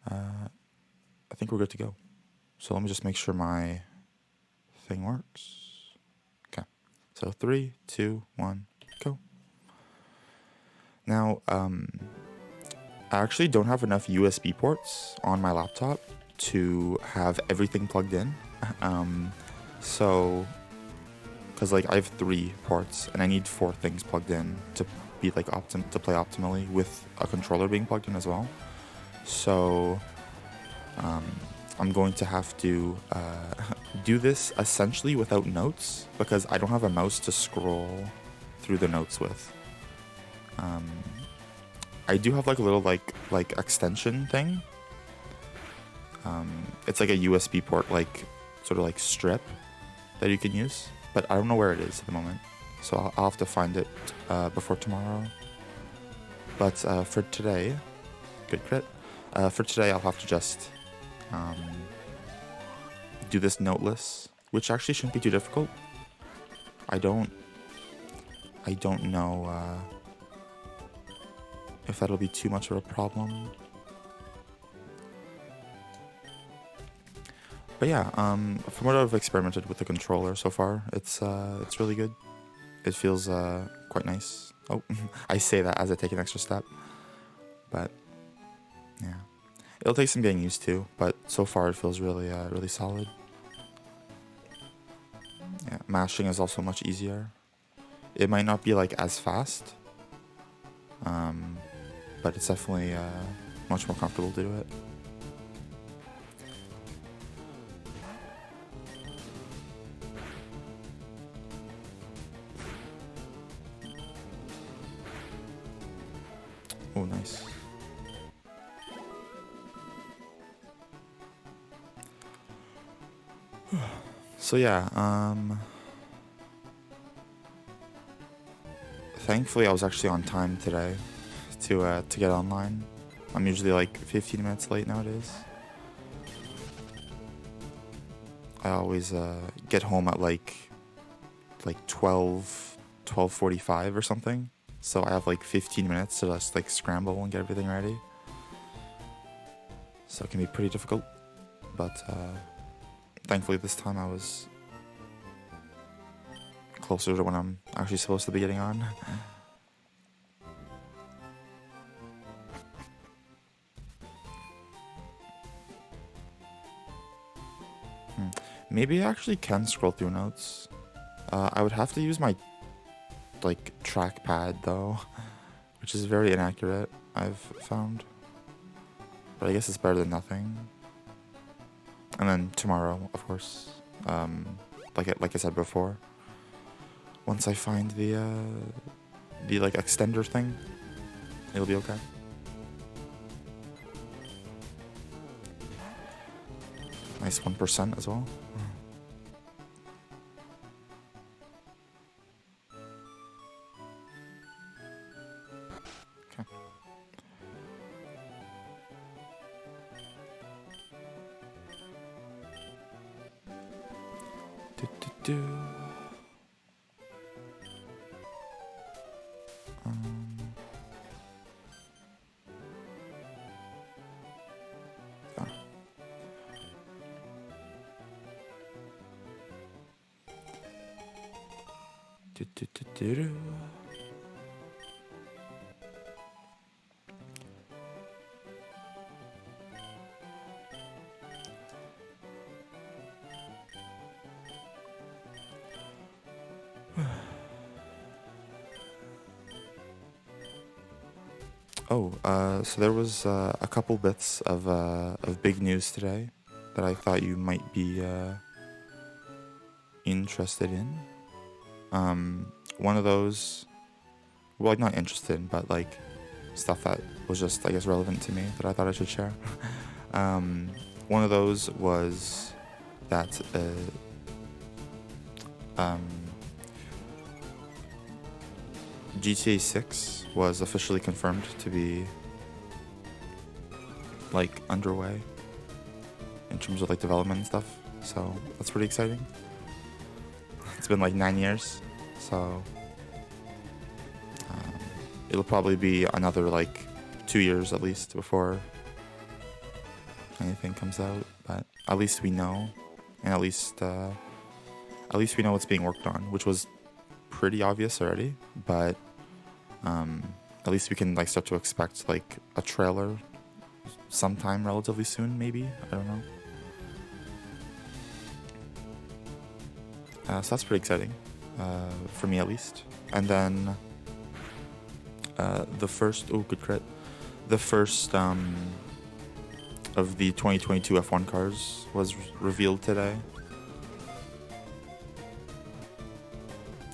I think we're good to go. So let me just make sure my thing works. Okay. So 3, 2, 1, go. Now, I actually don't have enough USB ports on my laptop to have everything plugged in. So, because like I have 3 ports and I need 4 things plugged in to be like to play optimally with a controller being plugged in as well. So, I'm going to have to do this essentially without notes because I don't have a mouse to scroll through the notes with. I do have like a little like extension thing. It's like a USB port, like sort of like strip that you can use, but I don't know where it is at the moment. So I'll have to find it before tomorrow. But for today, good crit. For today, I'll have to just do this noteless, which actually shouldn't be too difficult. I don't know if that'll be too much of a problem. But yeah, from what I've experimented with the controller so far, it's really good. It feels quite nice. Oh, I say that as I take an extra step, but yeah, it'll take some getting used to. But so far, it feels really really solid. Yeah, mashing is also much easier. It might not be like as fast, but it's definitely much more comfortable to do it. Oh, nice. So yeah, thankfully I was actually on time today to get online. I'm usually like 15 minutes late nowadays. I always get home at like 12:45 or something. So I have like 15 minutes to just like scramble and get everything ready. So it can be pretty difficult, but thankfully this time I was closer to when I'm actually supposed to be getting on. Maybe I actually can scroll through notes. I would have to use my like trackpad though, which is very inaccurate, I've found. But I guess it's better than nothing. And then tomorrow, of course, like I said before, once I find the like extender thing, it'll be okay. Nice 1% as well. Okay. Do. Ah. Do. Oh, so there was a couple bits of big news today that I thought you might be interested in. One of those, well, not interested in, but like stuff that was just, I guess, relevant to me that I thought I should share. One of those was that GTA 6 was officially confirmed to be like underway in terms of like development and stuff. So that's pretty exciting. It's been like 9 years, so it'll probably be another like 2 years at least before anything comes out, but at least we know, and at least we know what's being worked on, which was pretty obvious already. But at least we can like start to expect like a trailer sometime relatively soon, maybe. I don't know. So that's pretty exciting, for me at least. And then the first, oh, good crit. The first of the 2022 F1 cars was revealed today.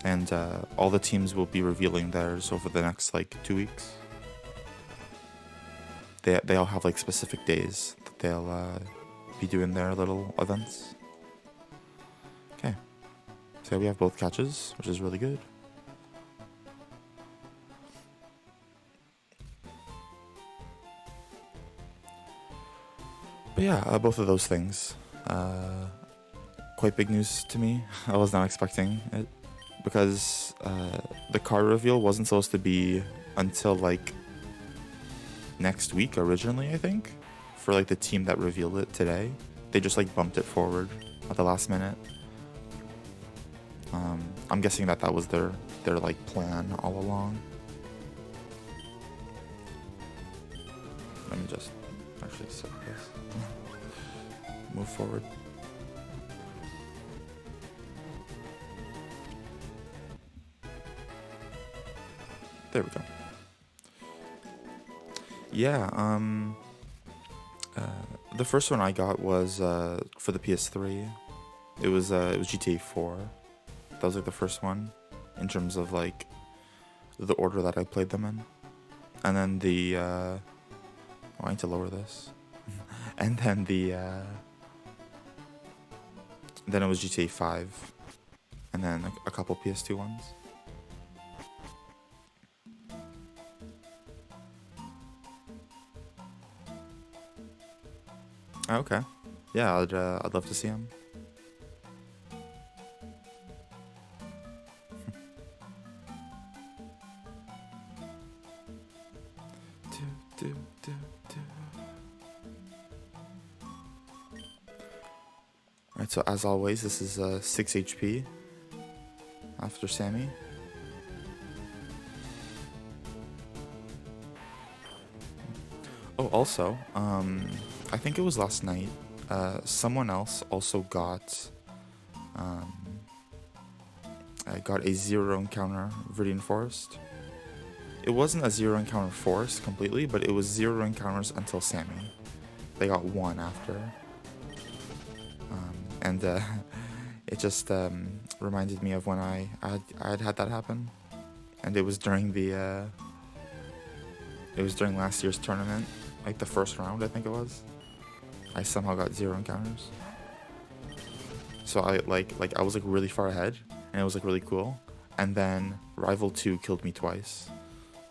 And all the teams will be revealing theirs over the next like 2 weeks. They all have like specific days that they'll be doing their little events. Okay, so we have both catches, which is really good. But yeah, both of those things, quite big news to me. I was not expecting it, because the car reveal wasn't supposed to be until like next week originally, I think, for like the team that revealed it today. They just like bumped it forward at the last minute. I'm guessing that was their like plan all along. Let me just actually set this. Move forward. There we go. Yeah, the first one I got was for the PS3. It was GTA 4. That was like the first one in terms of like the order that I played them in. And then the oh, I need to lower this. And then then it was GTA 5, and then a couple PS2 ones. Okay, yeah, I'd love to see him. Alright, so as always, this is 6 HP after Sammy. Oh, also, I think it was last night, someone else also got a zero encounter Viridian Forest. It wasn't a zero encounter forest completely, but it was zero encounters until Sammy. They got one after. And it just reminded me of when I'd had that happen, and it was during last year's tournament, like the first round I think it was. I somehow got zero encounters, so I was like really far ahead, and it was like really cool. And then Rival 2 killed me twice,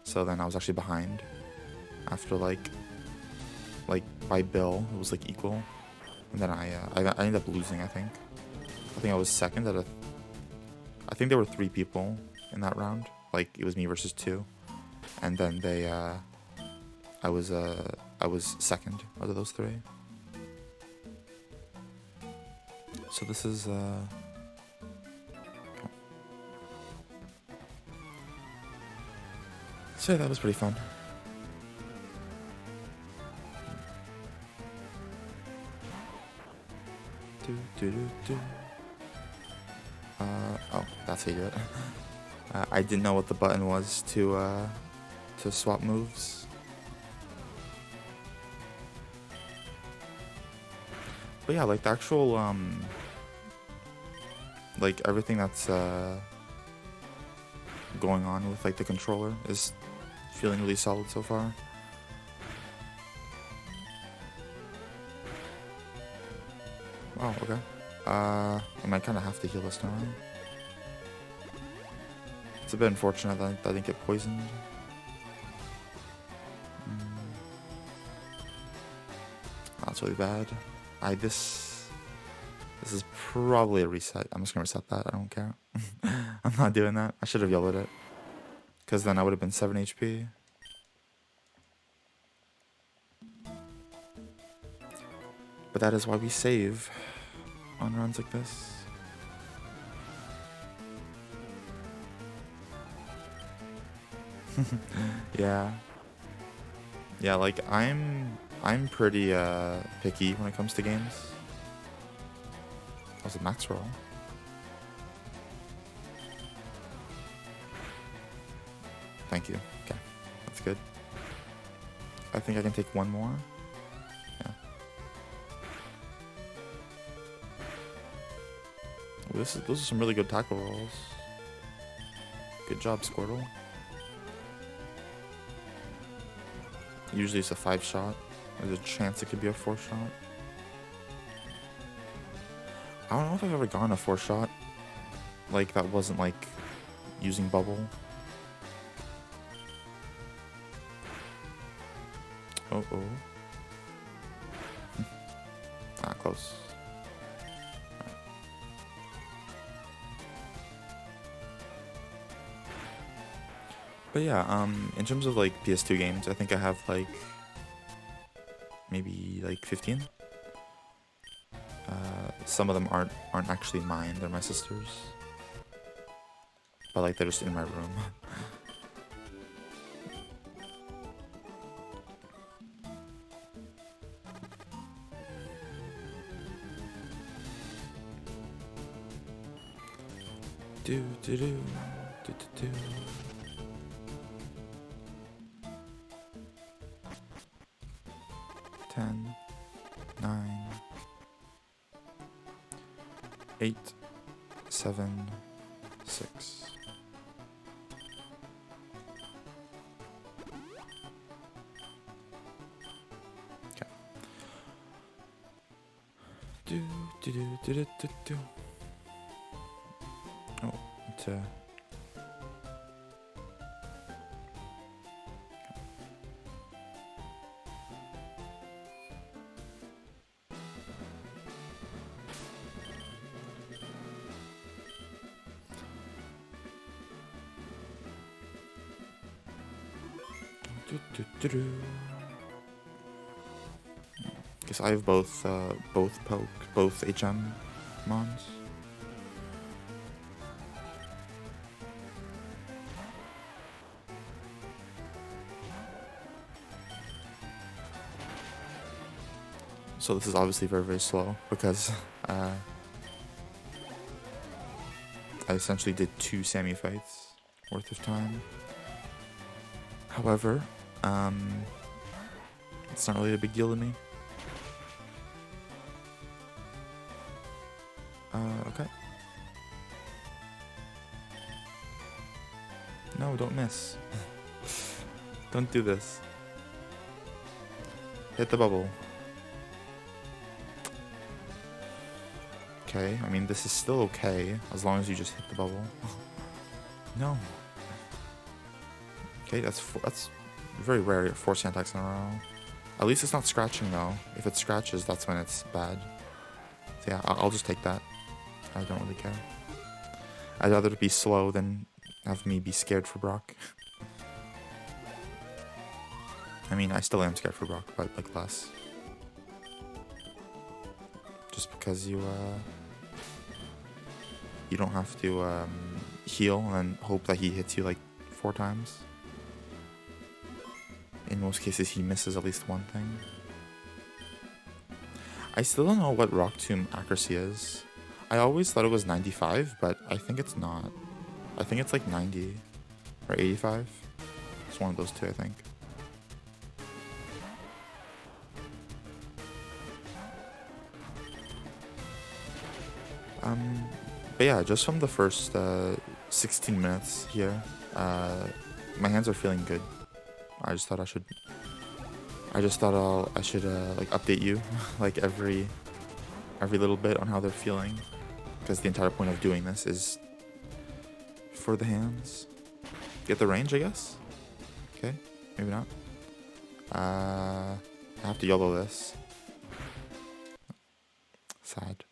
so then I was actually behind after like by Bill it was like equal. And then I ended up losing, I think. I was second out of... I think there were 3 people in that round. Like, it was me versus 2. And then I was second out of those 3. So this is... So yeah, that was pretty fun. Oh, that's how you do it. I didn't know what the button was to swap moves. But yeah, like the actual like everything that's going on with like the controller is feeling really solid so far. Oh, okay. I might kind of have to heal this now. It's a bit unfortunate that I didn't get poisoned. That's really bad. This is probably a reset. I'm just gonna reset that. I don't care. I'm not doing that. I should have yelled at it, because then I would have been 7 HP. But that is why we save on runs like this. Yeah. Yeah, like I'm pretty picky when it comes to games. That was a max roll. Thank you. Okay. That's good. I think I can take one more. Yeah. Ooh, those are some really good tackle rolls. Good job, Squirtle. Usually it's a 5-shot. There's a chance it could be a 4-shot. I don't know if I've ever gone a 4-shot. Like, that wasn't, like, using bubble. Oh. Ah, close. Right. But yeah, in terms of, like, PS2 games, I think I have, like, maybe, like, 15. Some of them aren't actually mine, they're my sister's. But, like, they're just in my room. Do. 10, 9, 8, 7, 6. Okay. Do. Oh, it's Guess I have both poke, both HM mons. So this is obviously very, very slow because I essentially did 2 Sammy fights worth of time. However, it's not really a big deal to me. Okay. No, don't miss. Don't do this. Hit the bubble. Okay, I mean, this is still okay, as long as you just hit the bubble. No. Okay, that's very rare, 4 sand attacks in a row. At least it's not scratching, though. If it scratches, that's when it's bad. So yeah, I'll just take that. I don't really care. I'd rather be slow than have me be scared for Brock. I mean, I still am scared for Brock, but like less. Just because you don't have to heal and hope that he hits you like 4 times. In most cases, he misses at least one thing. I still don't know what Rock Tomb accuracy is. I always thought it was 95, but I think it's not. I think it's like 90 or 85. It's one of those two, I think. But yeah, just from the first 16 minutes here, my hands are feeling good. I just thought I should like update you like every little bit on how they're feeling, because the entire point of doing this is for the hands. Get the range, I guess. Okay, maybe not. I have to YOLO this. Sad.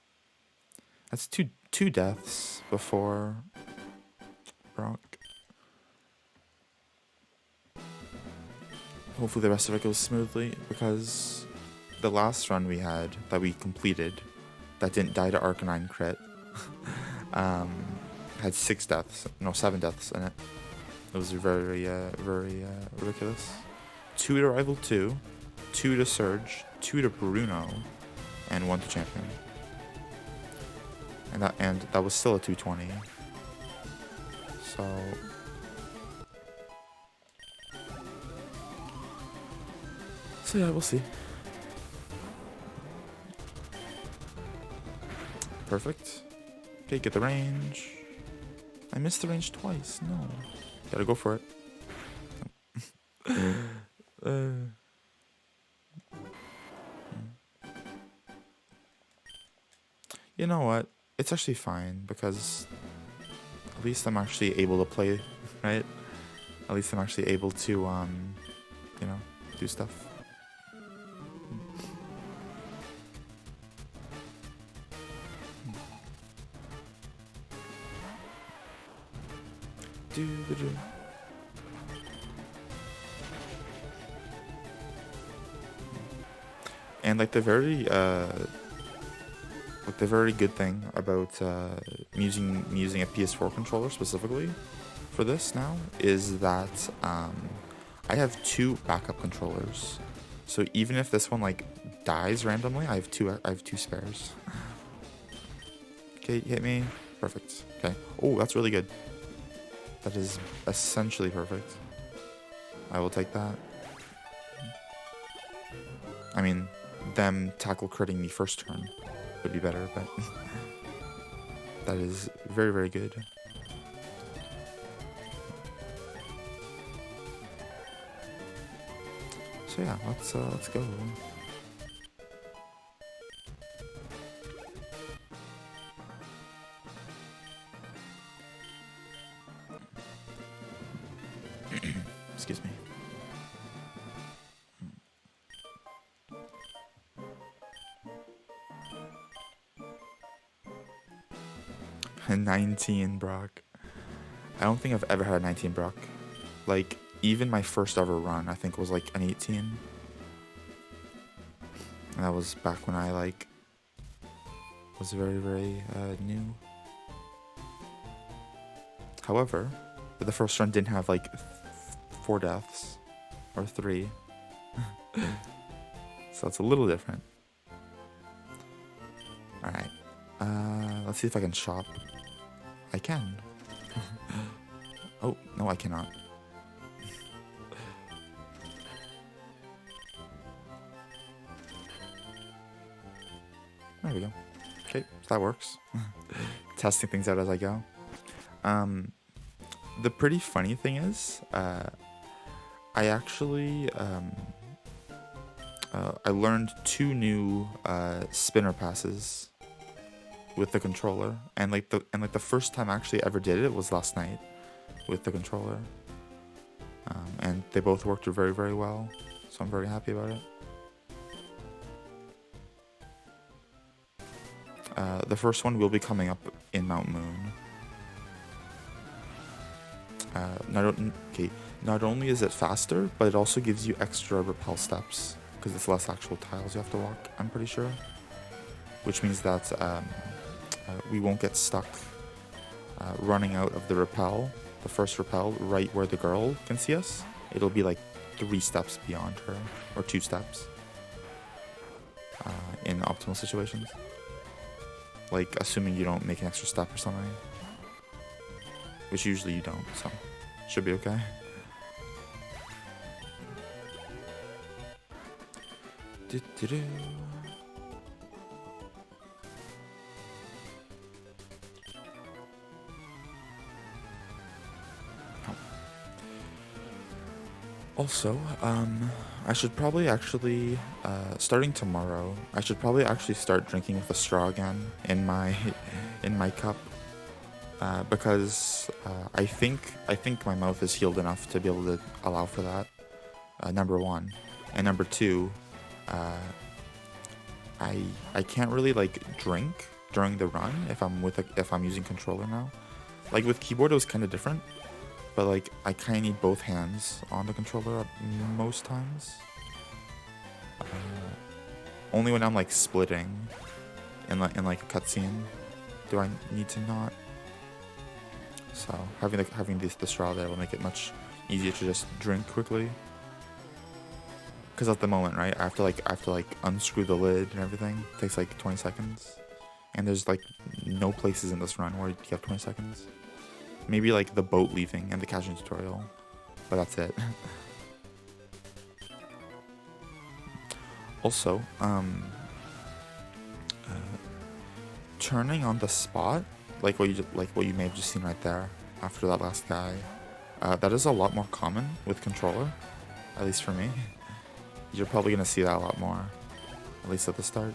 That's two deaths before Brock. Hopefully the rest of it goes smoothly, because the last run we had that we completed that didn't die to Arcanine crit had 7 deaths in it. It was very ridiculous. 2 to Rival 2, 2 to Surge, 2 to Bruno, and 1 to Champion. And that was still a 220. So yeah, we'll see. Perfect. Okay, get the range. I missed the range twice. No. Gotta go for it. You know what? It's actually fine because at least I'm actually able to play, right? At least I'm actually able to, you know, do stuff. And like the very good thing about using a PS4 controller specifically for this now is that I have 2 backup controllers. So even if this one like dies randomly, I have two spares. Okay, hit me. Perfect. Okay. Oh, that's really good. That is essentially perfect. I will take that. I mean, them tackle critting me first turn would be better, but that is very, very good. So yeah, let's go. Excuse me. 19 Brock. I don't think I've ever had a 19 Brock. Like, even my first ever run, I think, was like an 18. And that was back when I, like, was very, very new. However, the first run didn't have, like, 4 deaths. Or 3. So it's a little different. Alright. Let's see if I can shop. I can. Oh, no, I cannot. There we go. Okay, so that works. Testing things out as I go. The pretty funny thing is, I actually, I learned 2 new spinner passes with the controller, and the first time I actually ever did it was last night with the controller, and they both worked very, very well, so I'm very happy about it. The first one will be coming up in Mount Moon. Not only is it faster, but it also gives you extra rappel steps because it's less actual tiles you have to walk, I'm pretty sure, which means that we won't get stuck running out of the rappel, the first rappel, right where the girl can see us. It'll be like 3 steps beyond her, or 2 steps in optimal situations. Like, assuming you don't make an extra step or something, which usually you don't, so should be okay. Also, I should probably actually, starting tomorrow, I should probably actually start drinking with a straw again in my cup, because I think my mouth is healed enough to be able to allow for that. Number 1, and number 2, I can't really like drink during the run if I'm using controller now. Like with keyboard, it was kind of different. But like, I kind of need both hands on the controller most times. Only when I'm like splitting in like a cutscene do I need to not. So having the straw there will make it much easier to just drink quickly. Because at the moment, right, I have to like unscrew the lid and everything. It takes like 20 seconds. And there's like no places in this run where you have 20 seconds. Maybe like the boat leaving and the caching tutorial, but that's it. Also, turning on the spot, like what you may have just seen right there after that last guy, that is a lot more common with controller, at least for me. You're probably gonna see that a lot more, at least at the start.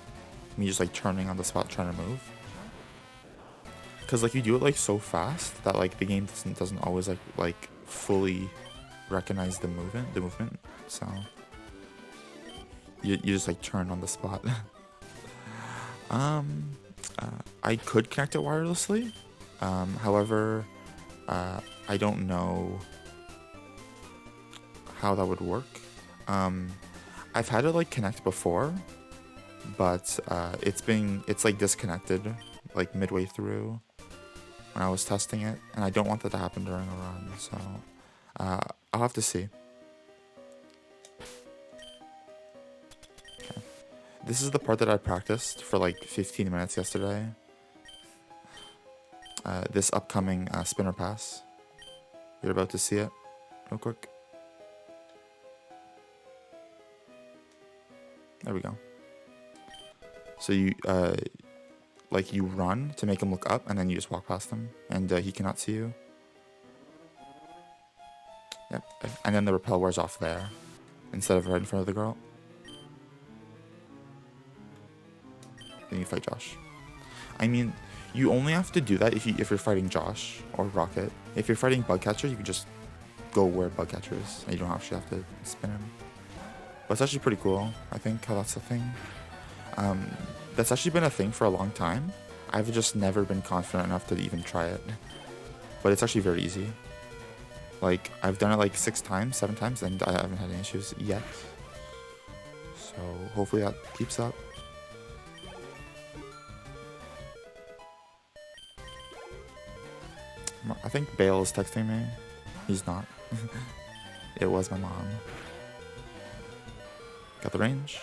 Me just like turning on the spot trying to move, because like you do it like so fast that like the game doesn't always like fully recognize the movement. So you just like turn on the spot. I could connect it wirelessly. However, I don't know how that would work. I've had it like connect before, but it's like disconnected like midway through when I was testing it, and I don't want that to happen during a run. So I'll have to see. Okay. This is the part that I practiced for like 15 minutes yesterday. This upcoming spinner pass. You're about to see it real quick. There we go. So you like you run to make him look up, and then you just walk past him, and he cannot see you. Yep. And then the rappel wears off there, instead of right in front of the girl. Then you fight Josh. I mean, you only have to do that if you're fighting Josh or Rocket. If you're fighting Bugcatcher, you can just go where Bugcatcher is, and you don't actually have to spin him. But it's actually pretty cool, I think, how that's a thing. That's actually been a thing for a long time. I've just never been confident enough to even try it. But it's actually very easy. Like, I've done it like 6 times, 7 times, and I haven't had any issues yet. So hopefully that keeps up. I think Bale is texting me. He's not. It was my mom. Got the range.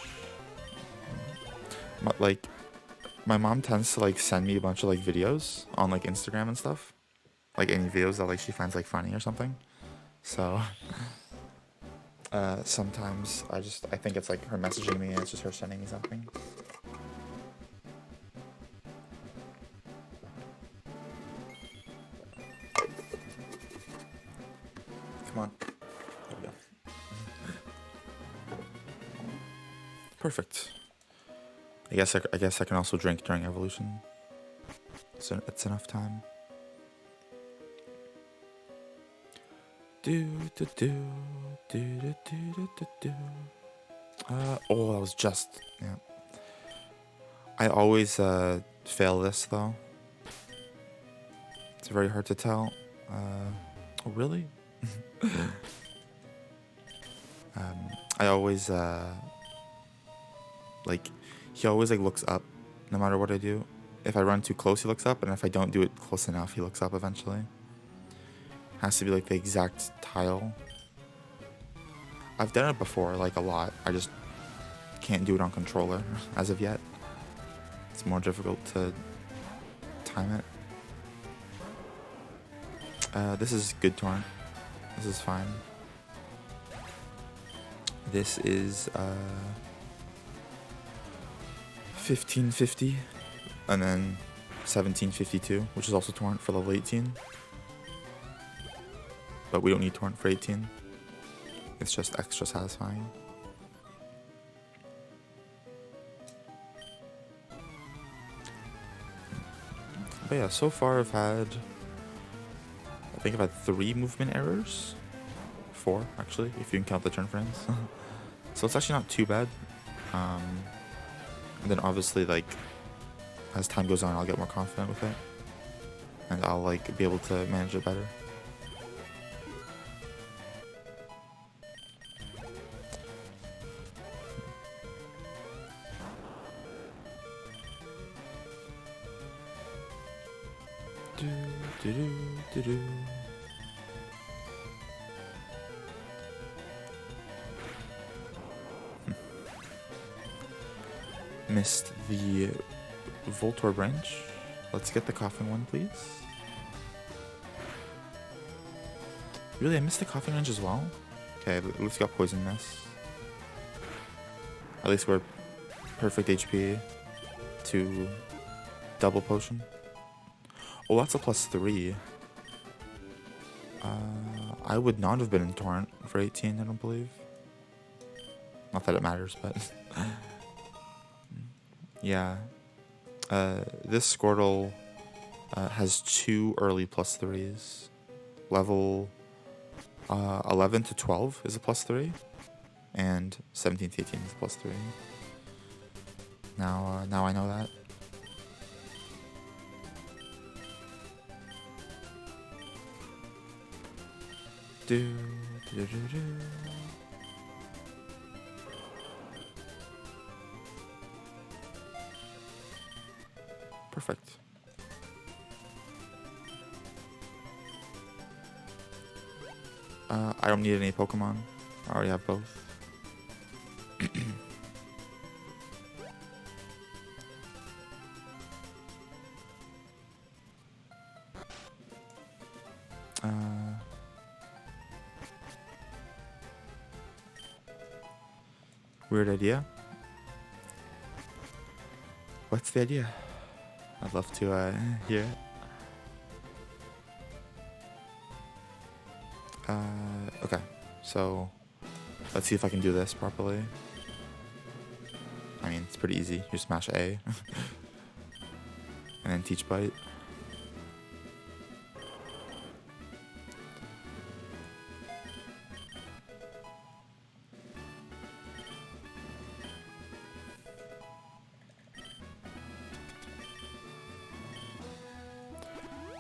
But like, my mom tends to like send me a bunch of like videos on like Instagram and stuff. Like any videos that like she finds like funny or something. So sometimes I think it's like her messaging me and it's just her sending me something. Come on. There we go. Perfect. I guess I can also drink during evolution. So it's enough time. Oh, that was just, yeah. I always fail this though. It's very hard to tell. Oh really? I always like, he always like looks up no matter what I do. If I run too close, he looks up, and if I don't do it close enough, he looks up eventually. Has to be like the exact tile. I've done it before, like a lot. I just can't do it on controller as of yet. It's more difficult to time it. This is good torrent. This is fine. This is 1550, and then 1752, which is also torrent for level 18. But we don't need torrent for 18. It's just extra satisfying. But yeah, so far I think I've had 3 movement errors. 4, actually, if you can count the turn frames. So it's actually not too bad. And then obviously, like, as time goes on, I'll get more confident with it. And I'll, like, be able to manage it better. Do, do, do, do, do. Missed the Voltorb branch. Let's get the coughing one, please. Really, I missed the coughing range as well? Okay, at least got poison mist. At least we're perfect HP to double potion. Oh, that's a +3. I would not have been in Torrent for 18, I don't believe. Not that it matters, but... yeah. This Squirtle has 2 early +3s. Level 11 to 12 is a +3. And 17 to 18 is a +3. Now I know that. Do, do, do, do. Perfect. I don't need any Pokemon. I already have both. Weird idea. What's the idea? I'd love to hear it. Okay, so let's see if I can do this properly. I mean, it's pretty easy. You smash A. And then Teach Bite.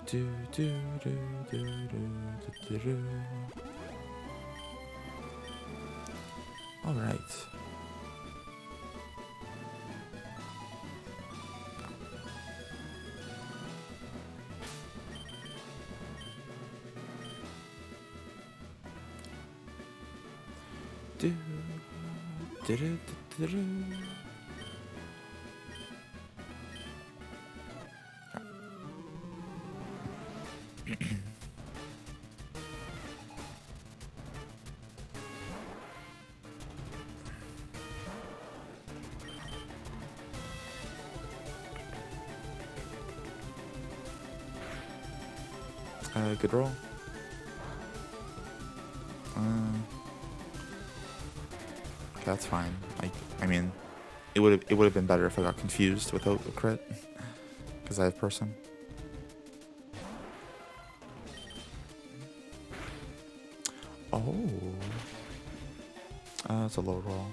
Do, do, do, do, do, do, do. All right. Do, do, do, do, do. Good roll. That's fine. I mean, it would have been better if I got confused without the crit, because I have person. Oh, that's a low roll.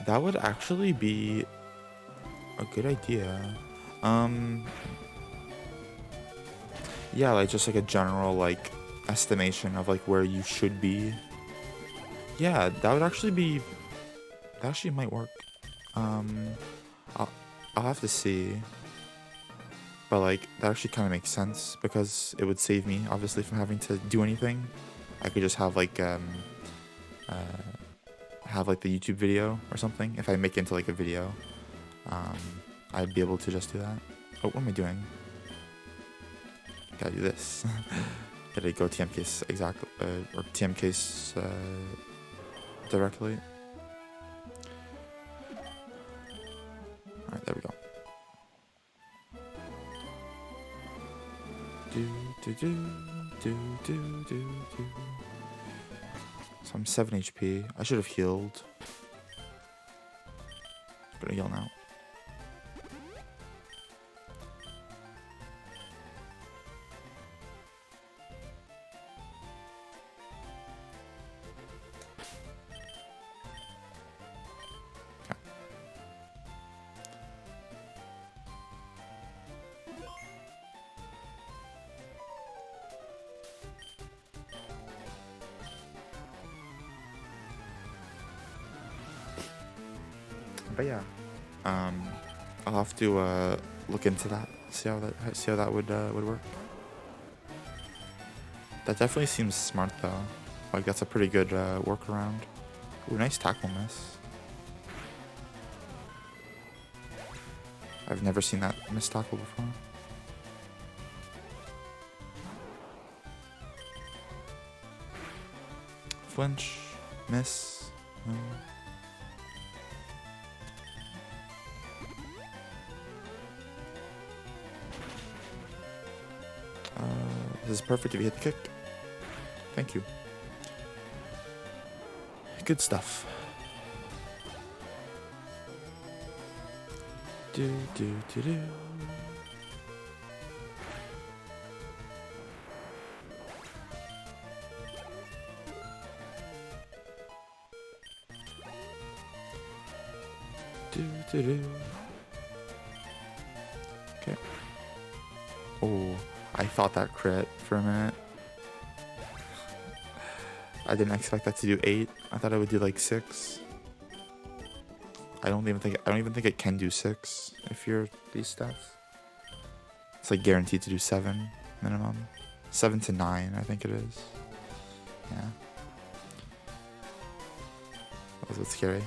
That would actually be a good idea. Yeah, like just like a general like estimation of like where you should be. Yeah, that would actually be, that actually might work. I'll have to see. But like that actually kind of makes sense because it would save me obviously from having to do anything. I could just have like the YouTube video or something. If I make it into like a video, I'd be able to just do that. Oh, what am I doing? Gotta do this. Gotta go TM case exactly, or TM case directly. Alright, there we go. Do, do, do, do, do, do, do. So I'm 7 HP. I should have healed. I'm gonna heal now. But yeah, I'll have to look into that. See how that would work. That definitely seems smart though. Like that's a pretty good workaround. Ooh, nice tackle miss. I've never seen that miss tackle before. Flinch, miss. No. This is perfect if you hit the kick. Thank you. Good stuff. Do do do do. Do do do. Okay. Oh, I thought that crit for a minute. I didn't expect that to do 8. I thought it would do like 6. I don't even think it can do 6 if you're these stats. It's like guaranteed to do 7 minimum. 7 to 9, I think it is. Yeah. That was a bit scary.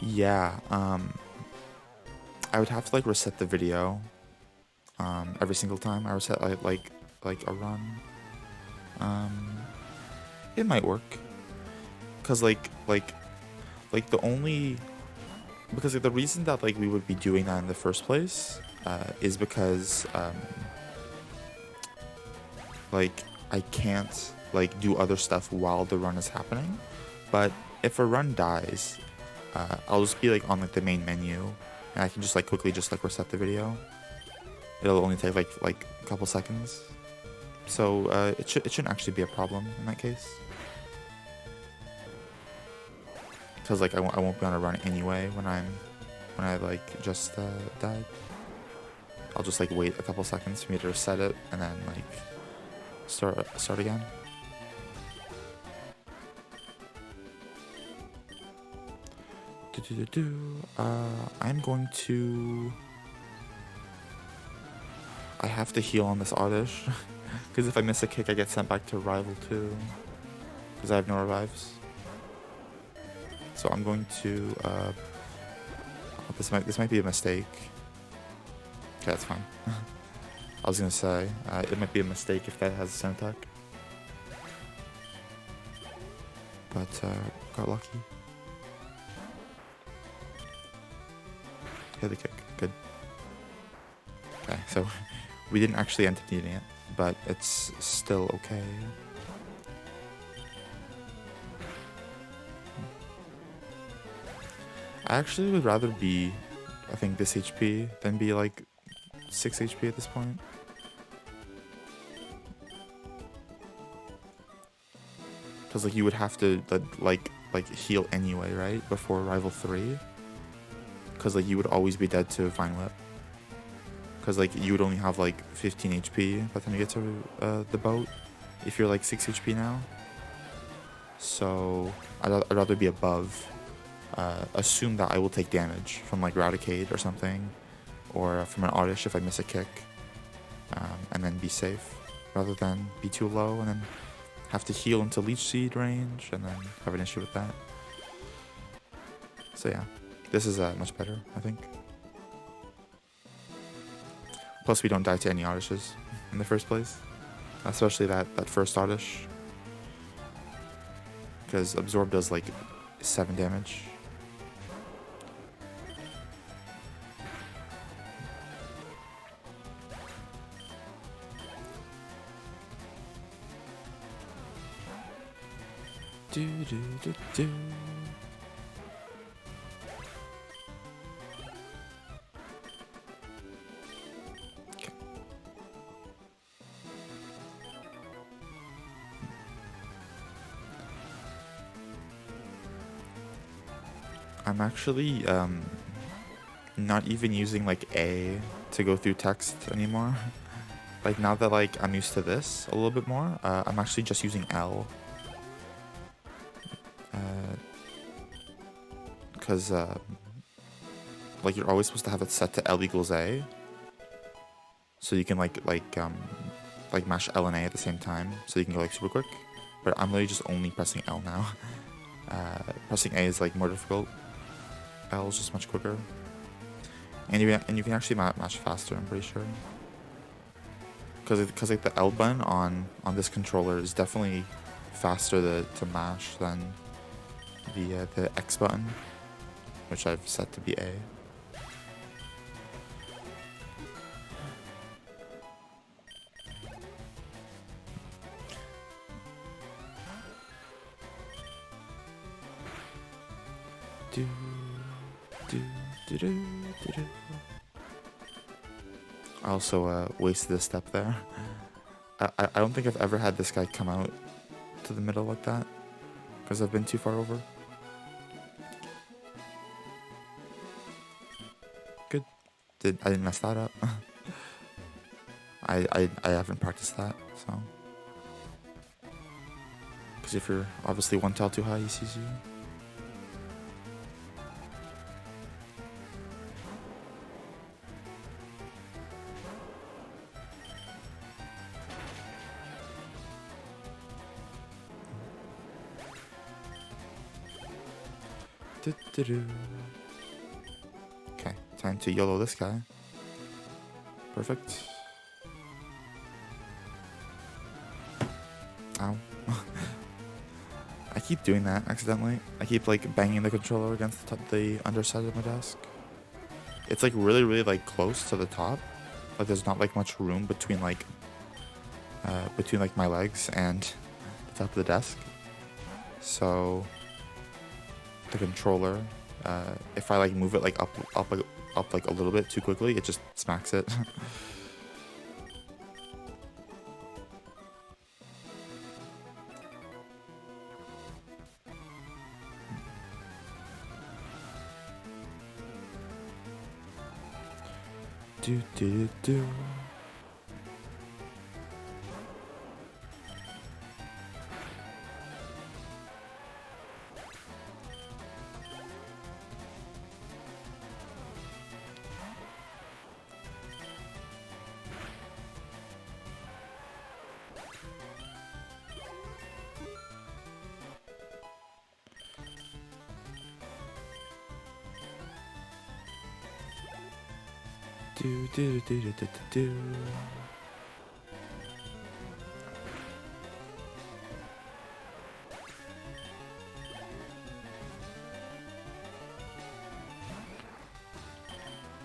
Yeah, I would have to like reset the video every single time I reset like a run. It might work, cause like the only because like, the reason that like we would be doing that in the first place is because like I can't like do other stuff while the run is happening. But if a run dies, I'll just be like on like the main menu, and I can just like quickly just like reset the video. It'll only take like a couple seconds, so it shouldn't actually be a problem in that case. Cause like I won't be on a run anyway when I like just died. I'll just like wait a couple seconds for me to reset it and then like start again. I'm going to. I have to heal on this oddish, because if I miss a kick, I get sent back to rival 2, because I have no revives. So I'm going to. This might be a mistake. Okay, that's fine. I was gonna say it might be a mistake if that has a stun attack, but got lucky. Hit the kick. Good. Okay, so we didn't actually end up needing it, but it's still okay. I actually would rather be, I think, this HP than be like 6 HP at this point. Because like you would have to like heal anyway, right? Before rival 3. Because like you would always be dead to Vine Whip. Because like you would only have like 15 HP by the time you get to the boat, if you're like 6 HP now. So I'd rather be above. Assume that I will take damage from like Raticate or something, or from an Oddish if I miss a kick, and then be safe, rather than be too low and then have to heal into Leech Seed range and then have an issue with that. So yeah, this is much better, I think. Plus we don't die to any Oddishes in the first place, especially that first Oddish, because Absorb does like 7 damage. Do, do, do, do. Okay. I'm actually not even using like A to go through text anymore. Like now that like I'm used to this a little bit more, I'm actually just using L. because like you're always supposed to have it set to L equals A, so you can like mash L and A at the same time, so you can go like super quick. But I'm literally just only pressing L now. Pressing A is like more difficult. L is just much quicker, and you can actually mash faster. I'm pretty sure, because like the L button on this controller is definitely faster to mash than the X button, which I've set to be A. I also wasted a step there. I don't think I've ever had this guy come out to the middle like that, because I've been too far over. Good. I didn't mess that up. I haven't practiced that, so. Because if you're obviously one tile too high, he sees you. Okay, time to YOLO this guy. Perfect. Ow. I keep doing that accidentally. I keep like banging the controller against the underside of my desk. It's like really like close to the top. Like there's not like much room between like my legs and the top of the desk. So the controller, if I like move it like up like a little bit too quickly, it just smacks it. Do. Do.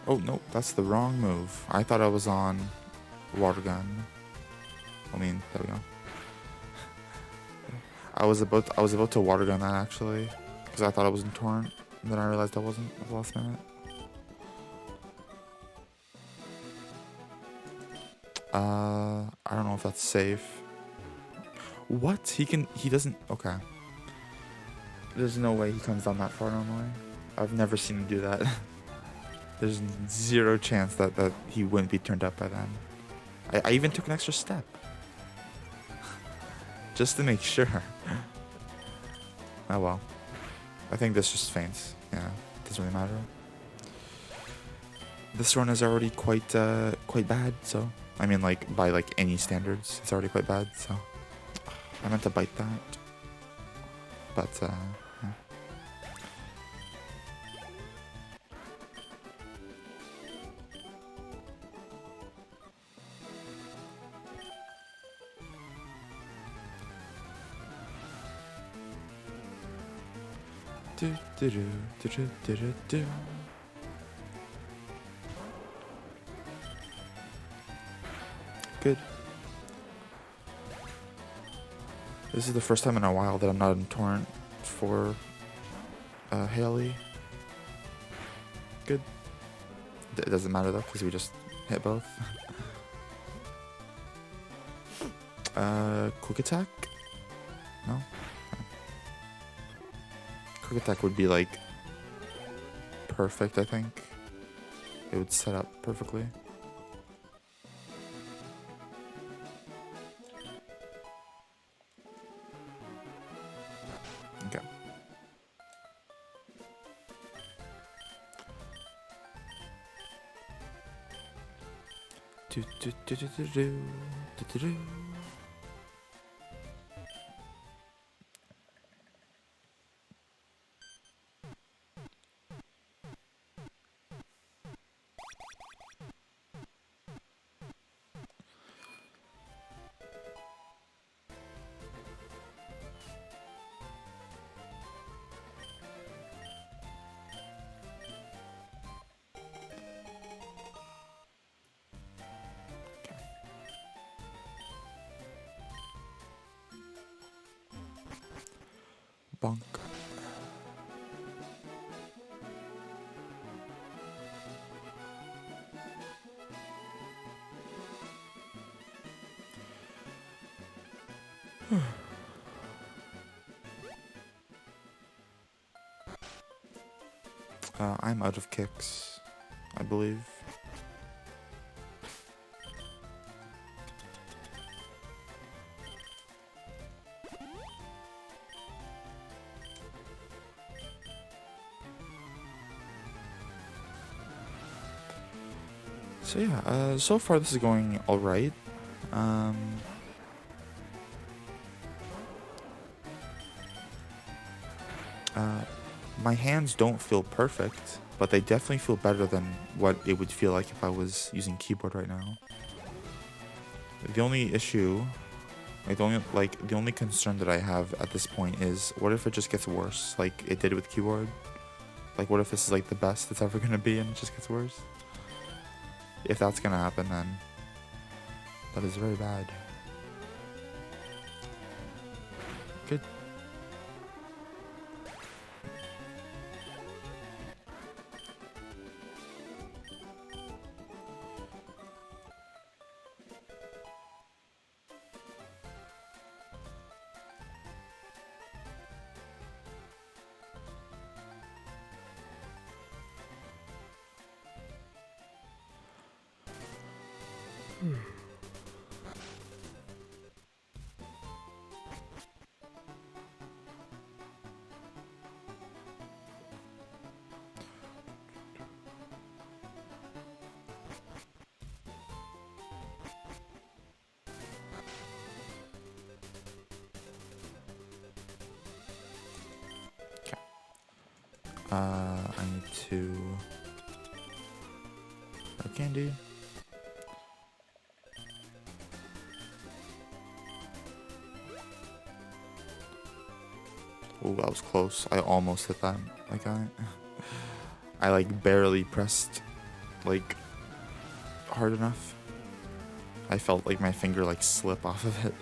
Oh no, that's the wrong move. I thought I was on water gun. I mean, there we go. I was about to water gun that actually, because I thought I was in torrent, and then I realized I wasn't at the last minute. I don't know if that's safe. What? He doesn't, okay. There's no way he comes down that far normally. I've never seen him do that. There's zero chance that he wouldn't be turned up by then. I even took an extra step. Just to make sure. Oh well. I think this just faints. Yeah, doesn't really matter. This run is already quite bad, so I mean like by like any standards, it's already quite bad, so I meant to bite that. But yeah. Do. Good. This is the first time in a while that I'm not in torrent for Haley. Good. It doesn't matter though, because we just hit both. Quick attack? No? Okay. Quick attack would be like perfect, I think. It would set up perfectly. Okay. Do, do, do, do, do, do, do, do, do. Bonk. I'm out of kicks, I believe. So yeah, so far this is going alright. My hands don't feel perfect, but they definitely feel better than what it would feel like if I was using keyboard right now. The only issue, the only concern that I have at this point is, what if it just gets worse, like it did with keyboard? Like, what if this is like the best it's ever gonna be and it just gets worse? If that's gonna happen, then that is very bad. Good. I need to... candy. Oh, that was close. I almost hit that guy. I like barely pressed like hard enough. I felt like my finger like slip off of it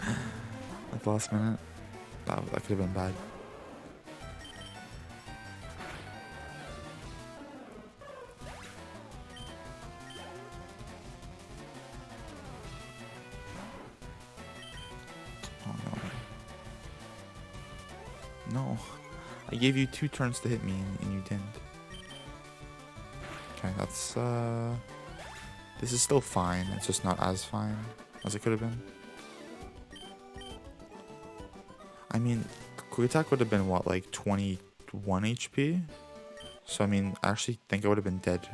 at the last minute. That could have been bad. No, I gave you 2 turns to hit me and you didn't. Okay, that's this is still fine. It's just not as fine as it could have been. I mean, quick attack would have been what, like 21 HP? So I mean, I actually think I would have been dead.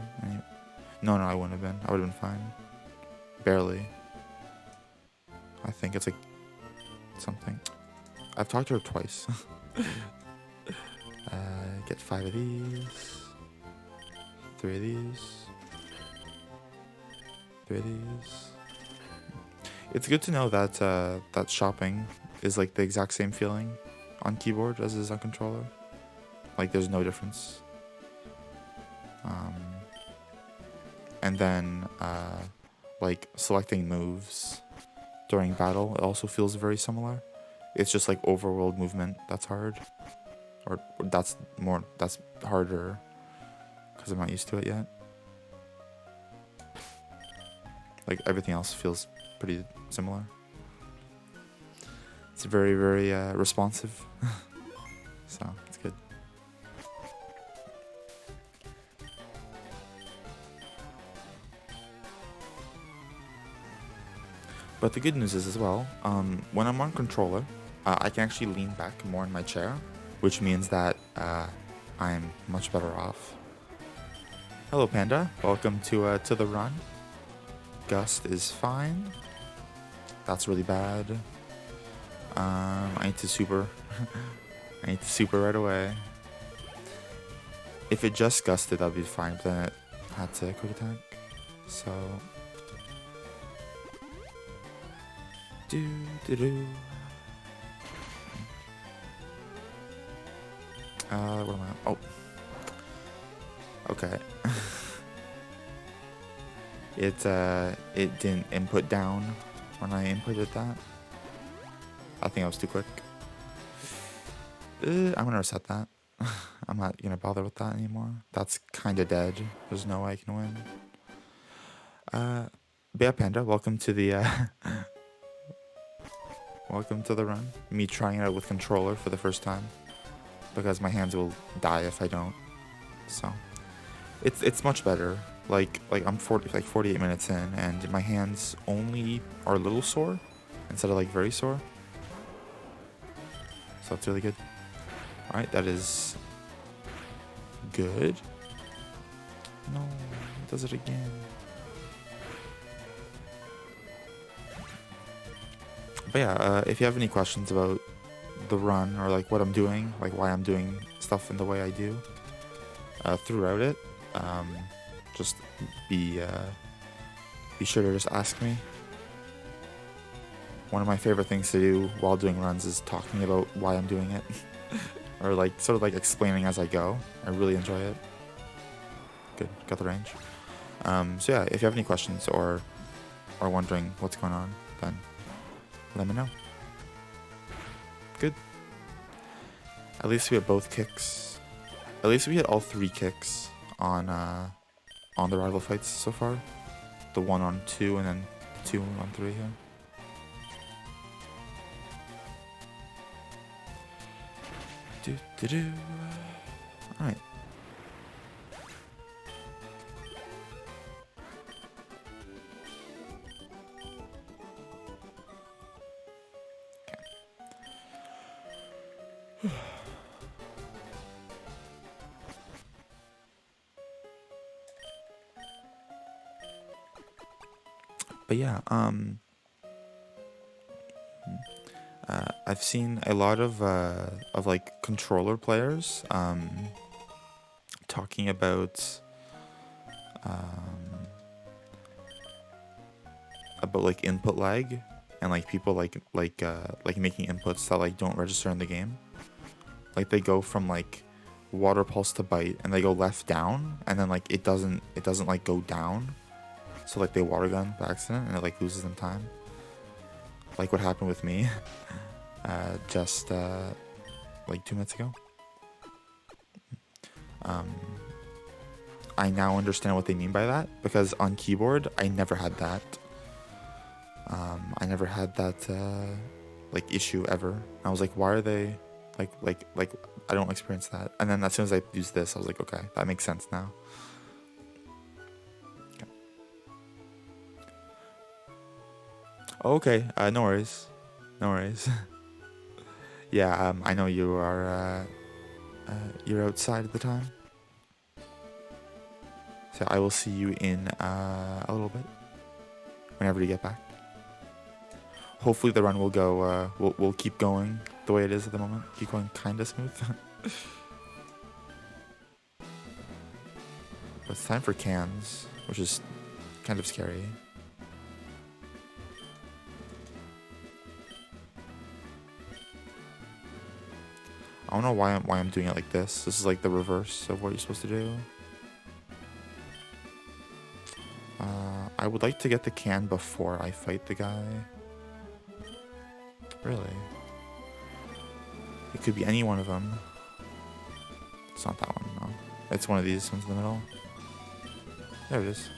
No, I wouldn't have been. I would have been fine. Barely. I think it's like something. I've talked to her twice. Get 5 of these. 3 of these. 3 of these. It's good to know that that shopping is like the exact same feeling on keyboard as it is on controller. Like there's no difference. And then like selecting moves during battle, it also feels very similar. It's just like overworld movement that's hard, or that's harder because I'm not used to it yet. Like everything else feels pretty similar. It's very, very responsive, so it's good. But the good news is as well, when I'm on controller, I can actually lean back more in my chair, which means that I'm much better off. Hello, Panda. Welcome to the run. Gust is fine. That's really bad. I need to super. I need to super right away. If it just gusted, that'd be fine, but then it had to quick attack. So. What am I? Oh. Okay. It didn't input down when I inputted that. I think I was too quick. I'm gonna reset that. I'm not gonna bother with that anymore. That's kind of dead. There's no way I can win. Bear Panda, welcome to the welcome to the run. Me trying it out with controller for the first time because my hands will die if I don't. So it's much better. Like I'm 48 minutes in, and my hands only are a little sore instead of like very sore. So it's really good. All right, that is good. No, it does it again. But yeah, if you have any questions about the run or like what I'm doing, like why I'm doing stuff in the way I do throughout it, just be sure to just ask me. One of my favorite things to do while doing runs is talking about why I'm doing it, or like sort of like explaining as I go. I really enjoy it. Good, got the range. So yeah, if you have any questions or are wondering what's going on, then let me know. Good. At least we had both kicks. At least we had all 3 kicks on the rival fights so far. The 1 on 2 and then 2 on 3 here. Alright. But yeah, I've seen a lot of like controller players talking about like input lag and like people like making inputs that like don't register in the game. Like they go from like water pulse to bite and they go left down and then like it doesn't like go down. So like they water gun by accident and it like loses them time. Like what happened with me just like 2 minutes ago. I now understand what they mean by that because on keyboard I never had that. I never had that like issue ever. I was like, why are they like I don't experience that. And then as soon as I used this, I was like, okay, that makes sense now. Okay, no worries. No worries. Yeah, I know you are you're outside at the time. So I will see you in a little bit. Whenever you get back. Hopefully the run will go we'll keep going the way it is at the moment. Keep going kinda smooth. But it's time for cans, which is kind of scary. I don't know why I'm doing it like this. This is like the reverse of what you're supposed to do. I would like to get the can before I fight the guy. Really? It could be any one of them. It's not that one, no. It's one of these ones in the middle. There it is.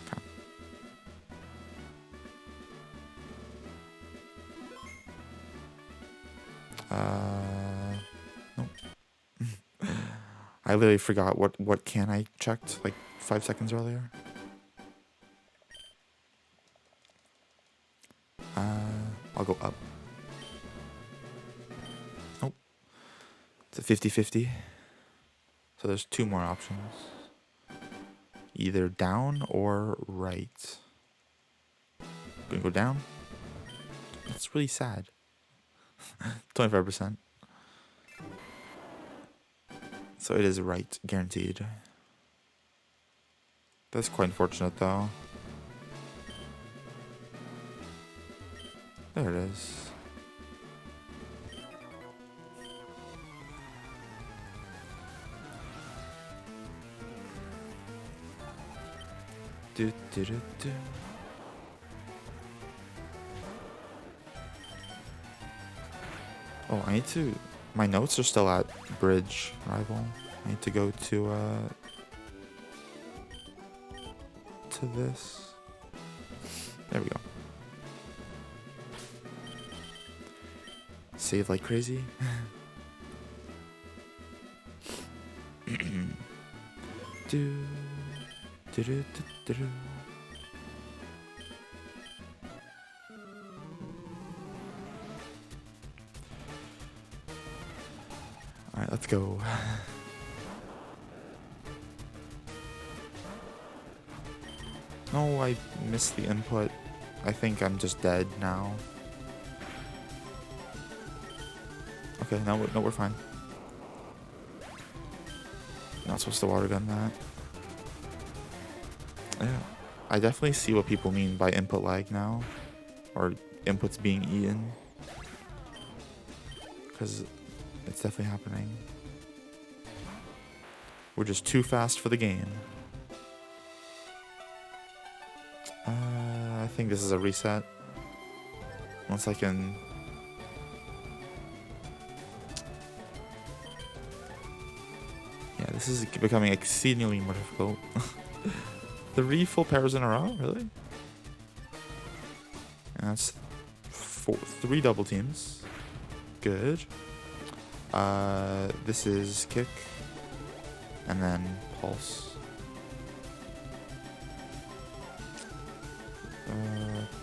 Okay. Nope. I literally forgot what can I checked like 5 seconds earlier. I'll go up. Nope. It's a 50-50. So there's 2 more options. Either down or right. Gonna go down. That's really sad. 25%. So it is right, guaranteed. That's quite unfortunate though. There it is. Do, do, do, do. Oh, I need to... My notes are still at bridge rival. I need to go to this. There we go. Save like crazy. do, do, do, do, do. Alright, let's go. No, I missed the input. I think I'm just dead now. Okay, no, we're fine. Not supposed to water gun that. Yeah, I definitely see what people mean by input lag now. Or inputs being eaten. Because it's definitely happening. We're just too fast for the game. I think this is a reset. Once I can... Yeah, this is becoming exceedingly more difficult. 3 full pairs in a row? Really? And that's 3 double teams. Good. This is kick. And then pulse.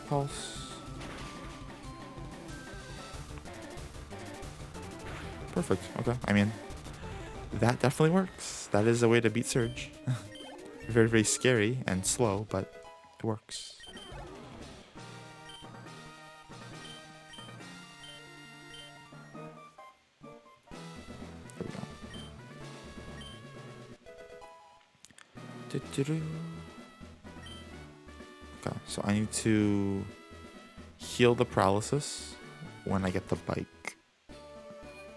Pulse. Perfect. Okay. I mean, that definitely works. That is a way to beat Surge. Very, very scary and slow, but it works. There we go. Okay, so I need to heal the paralysis when I get the bike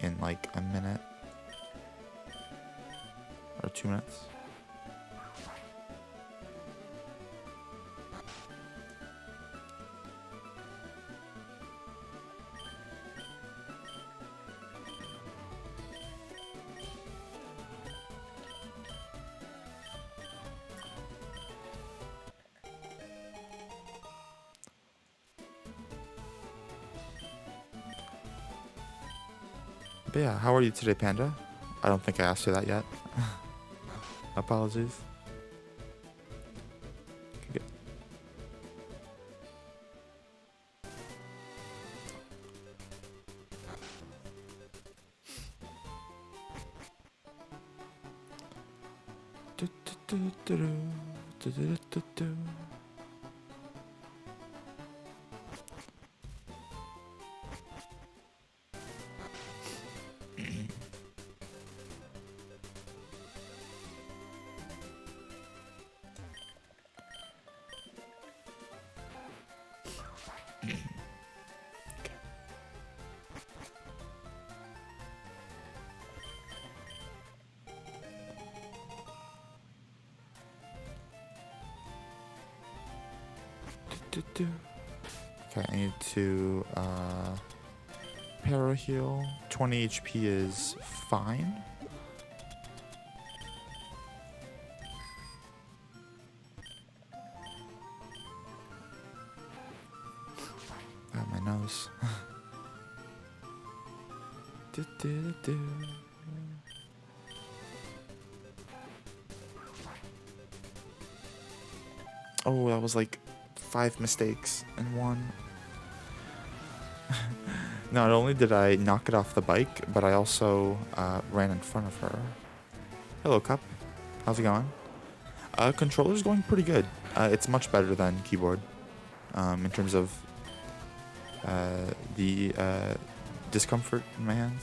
in like a minute or 2 minutes. But yeah, how are you today, Panda? I don't think I asked you that yet. Apologies. Okay. Okay, I need to para heal. 20 HP is fine. My nose. Oh, that was like 5 mistakes in one. Not only did I knock it off the bike, but I also ran in front of her. Hello, Cup. How's it going? Controller's going pretty good. It's much better than keyboard in terms of the discomfort in my hands.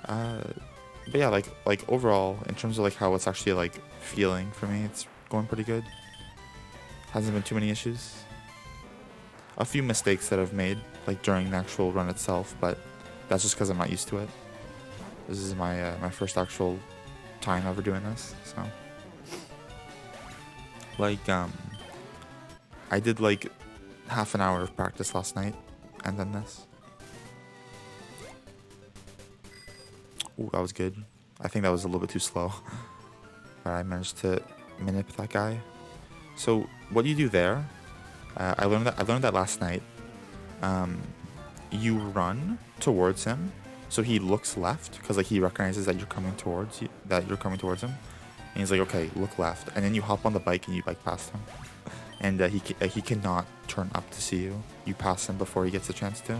But yeah, like overall, in terms of like how it's actually like feeling for me, it's going pretty good. Hasn't been too many issues. A few mistakes that I've made, like during the actual run itself, but that's just because I'm not used to it. This is my my first actual time ever doing this, so like I did like half an hour of practice last night, and then this. Ooh, that was good. I think that was a little bit too slow, but I managed to manip that guy. So what you do there, I learned that last night. You run towards him, so he looks left because like he recognizes that you're coming towards him, and he's like, okay, look left, and then you hop on the bike and you bike past him, and he cannot turn up to see you. You pass him before he gets a chance to,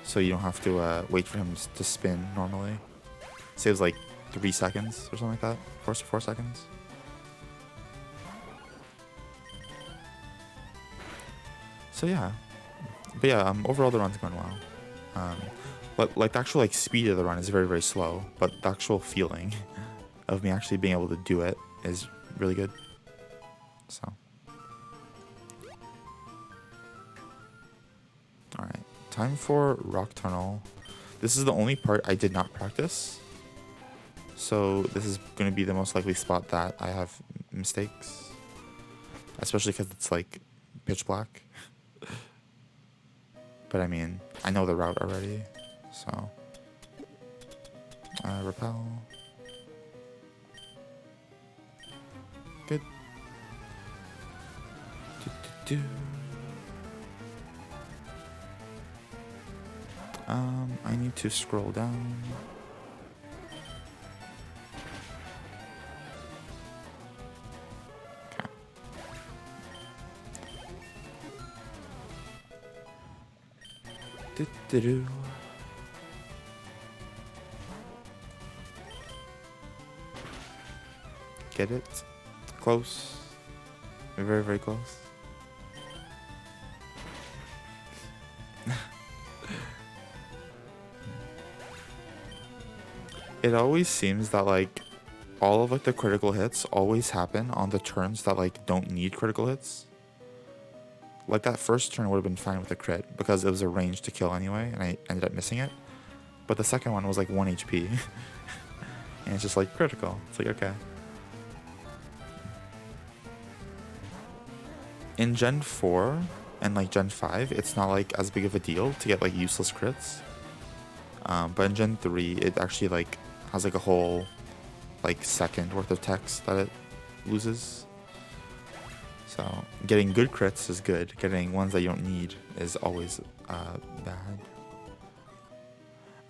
so you don't have to wait for him to spin normally. Saves like 3 seconds or something like that, 4 seconds. So yeah, but yeah, overall the run's going well. But like the actual like speed of the run is very, very slow, but the actual feeling of me actually being able to do it is really good. So, all right, time for Rock Tunnel. This is the only part I did not practice, so this is going to be the most likely spot that I have mistakes, especially because it's like pitch black. But I mean, I know the route already, so repel. Good. I need to scroll down. Okay. Get it? Close. Very, very close. It always seems that like all of like the critical hits always happen on the turns that like don't need critical hits. Like that first turn would have been fine with a crit because it was a range to kill anyway, and I ended up missing it. But the second one was like 1 HP. And it's just like critical. It's like, okay. In Gen 4 and like Gen 5, it's not like as big of a deal to get like useless crits. But in Gen 3, it actually like has like a whole like second worth of text that it loses. So getting good crits is good. Getting ones that you don't need is always bad.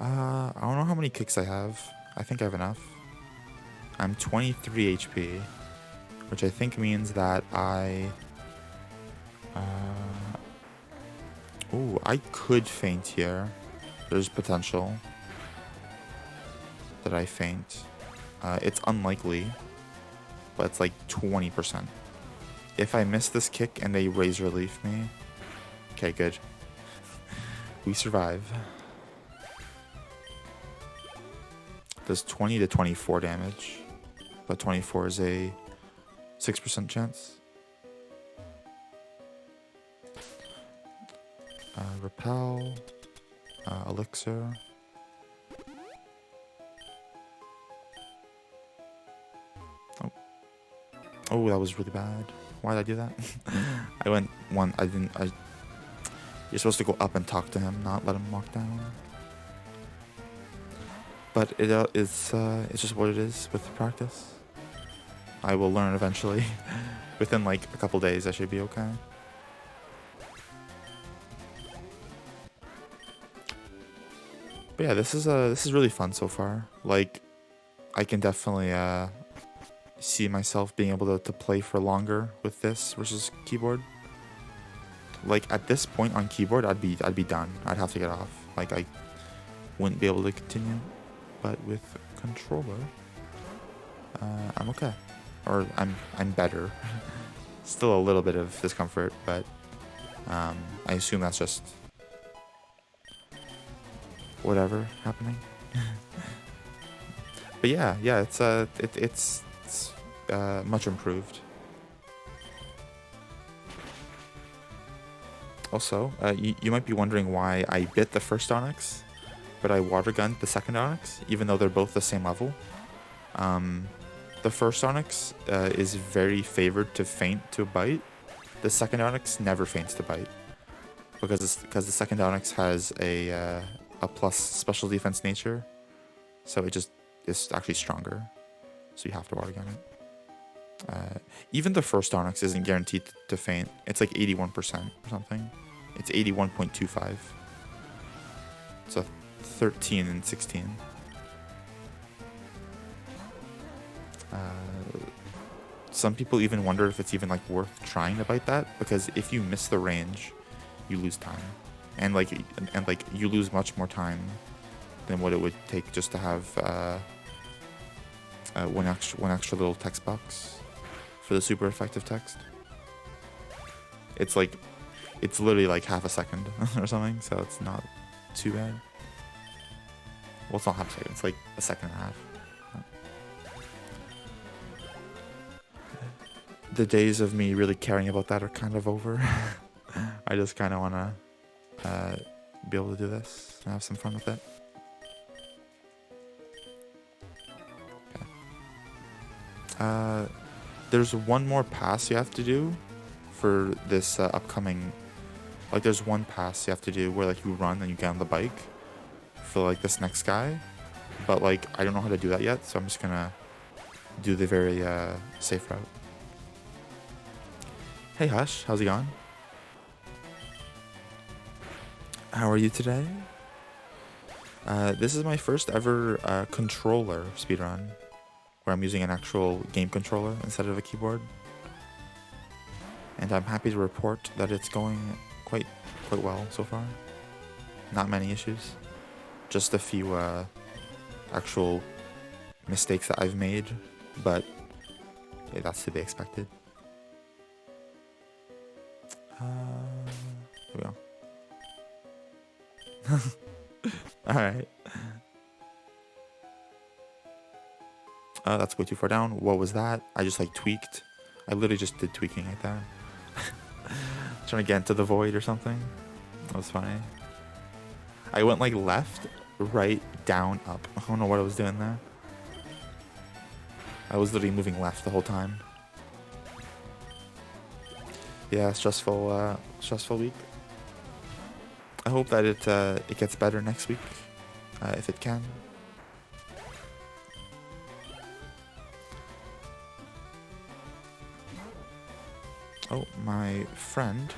I don't know how many kicks I have. I think I have enough. I'm 23 HP, which I think means that I could faint here. There's potential that I faint. It's unlikely, but it's like 20%. If I miss this kick and they razor leaf me, okay, good. We survive. Does 20 to 24 damage, but 24 is a 6% chance. Repel, elixir. Oh, that was really bad. Why did I do that? I went one. I didn't. You're supposed to go up and talk to him, not let him walk down. But it's just what it is with practice. I will learn eventually. Within like a couple days, I should be okay. But yeah, this is really fun so far. Like, I can definitely see myself being able to play for longer with this versus keyboard. Like at this point on keyboard, I'd be done. I'd have to get off. Like wouldn't be able to continue. But with controller, I'm okay. Or I'm better. Still a little bit of discomfort, but I assume that's just whatever happening. But yeah, it's much improved. Also, you might be wondering why I bit the first Onyx, but I water gunned the second Onyx, even though they're both the same level. The first Onyx is very favored to feint to bite. The second Onyx never feints to bite because the second Onyx has a plus special defense nature, so it just is actually stronger. So you have to water gun it. Even the first Onyx isn't guaranteed to feint. It's like 81% or something. It's 81.25. So 13 and 16. Some people even wonder if it's even like worth trying to bite that, because if you miss the range, you lose time, and you lose much more time than what it would take just to have one extra little text box for the super effective text. It's literally like half a second or something, so it's not too bad. Well, it's not half a second, it's like a second and a half. The days of me really caring about that are kind of over. I just kind of want to be able to do this and have some fun with it. Okay. There's one more pass you have to do for this upcoming... Like, there's one pass you have to do where, like, you run and you get on the bike for, like, this next guy. But, like, I don't know how to do that yet, so I'm just gonna do the very safe route. Hey Hush, how's it going? How are you today? This is my first ever controller speedrun, where I'm using an actual game controller instead of a keyboard. And I'm happy to report that it's going quite well so far. Not many issues. Just a few actual mistakes that I've made, but yeah, that's to be expected. Here we go. Alright. That's way too far down. What was that? I just like tweaked. I literally just did tweaking like that. Trying to get into the void or something. That was funny. I went like left, right, down, up. I don't know what I was doing there. I was literally moving left the whole time. Yeah, stressful week. I hope that it gets better next week, if it can. Oh, my friend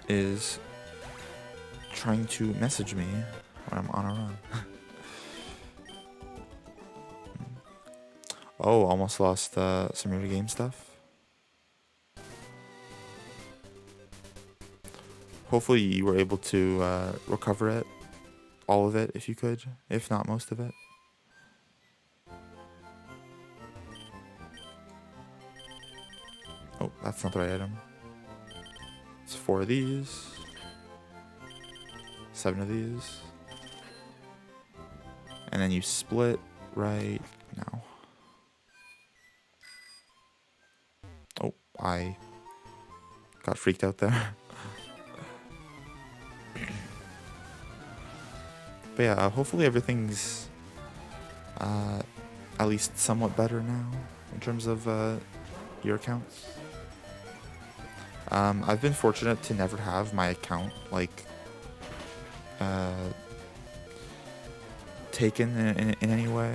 is trying to message me when I'm on a run. Oh, almost lost some of the game stuff. Hopefully you were able to recover it, all of it if you could, if not most of it. Oh, that's not the right item. It's 4 of these, 7 of these, and then you split right now. Oh, I got freaked out there. But yeah, hopefully everything's at least somewhat better now in terms of your accounts. I've been fortunate to never have my account like taken in any way.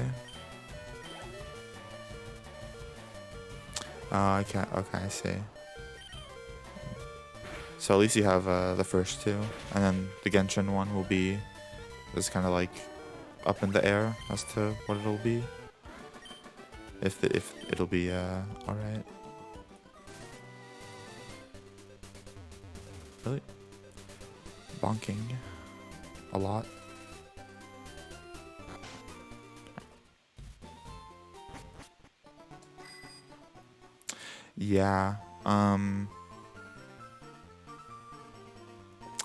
I can't. Okay, I see. So at least you have the first two, and then the Genshin one will be just kind of like up in the air as to what it'll be. If it'll be all right. Really? bonking a lot. Yeah.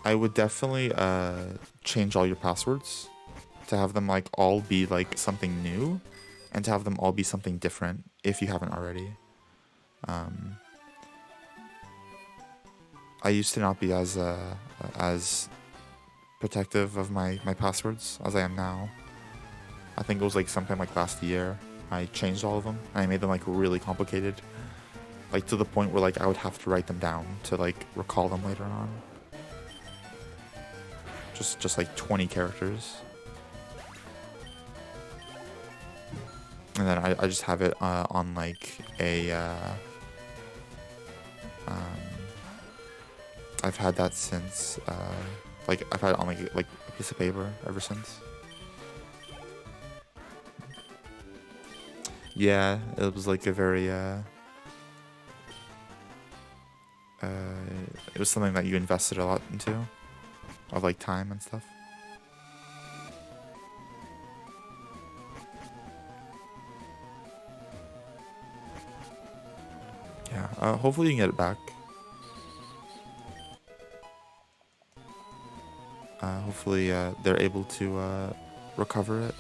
I would definitely change all your passwords to have them like all be like something new, and to have them all be something different if you haven't already. I used to not be as protective of my passwords as I am now. I think it was like sometime like last year I changed all of them and I made them like really complicated, like to the point where like I would have to write them down to like recall them later on. Just like 20 characters. And then I just have it on like a I've had that since like I've had it on like a piece of paper ever since. Yeah, it was like a very it was something that you invested a lot into, of like time and stuff. Yeah, hopefully you can get it back. Hopefully they're able to recover it.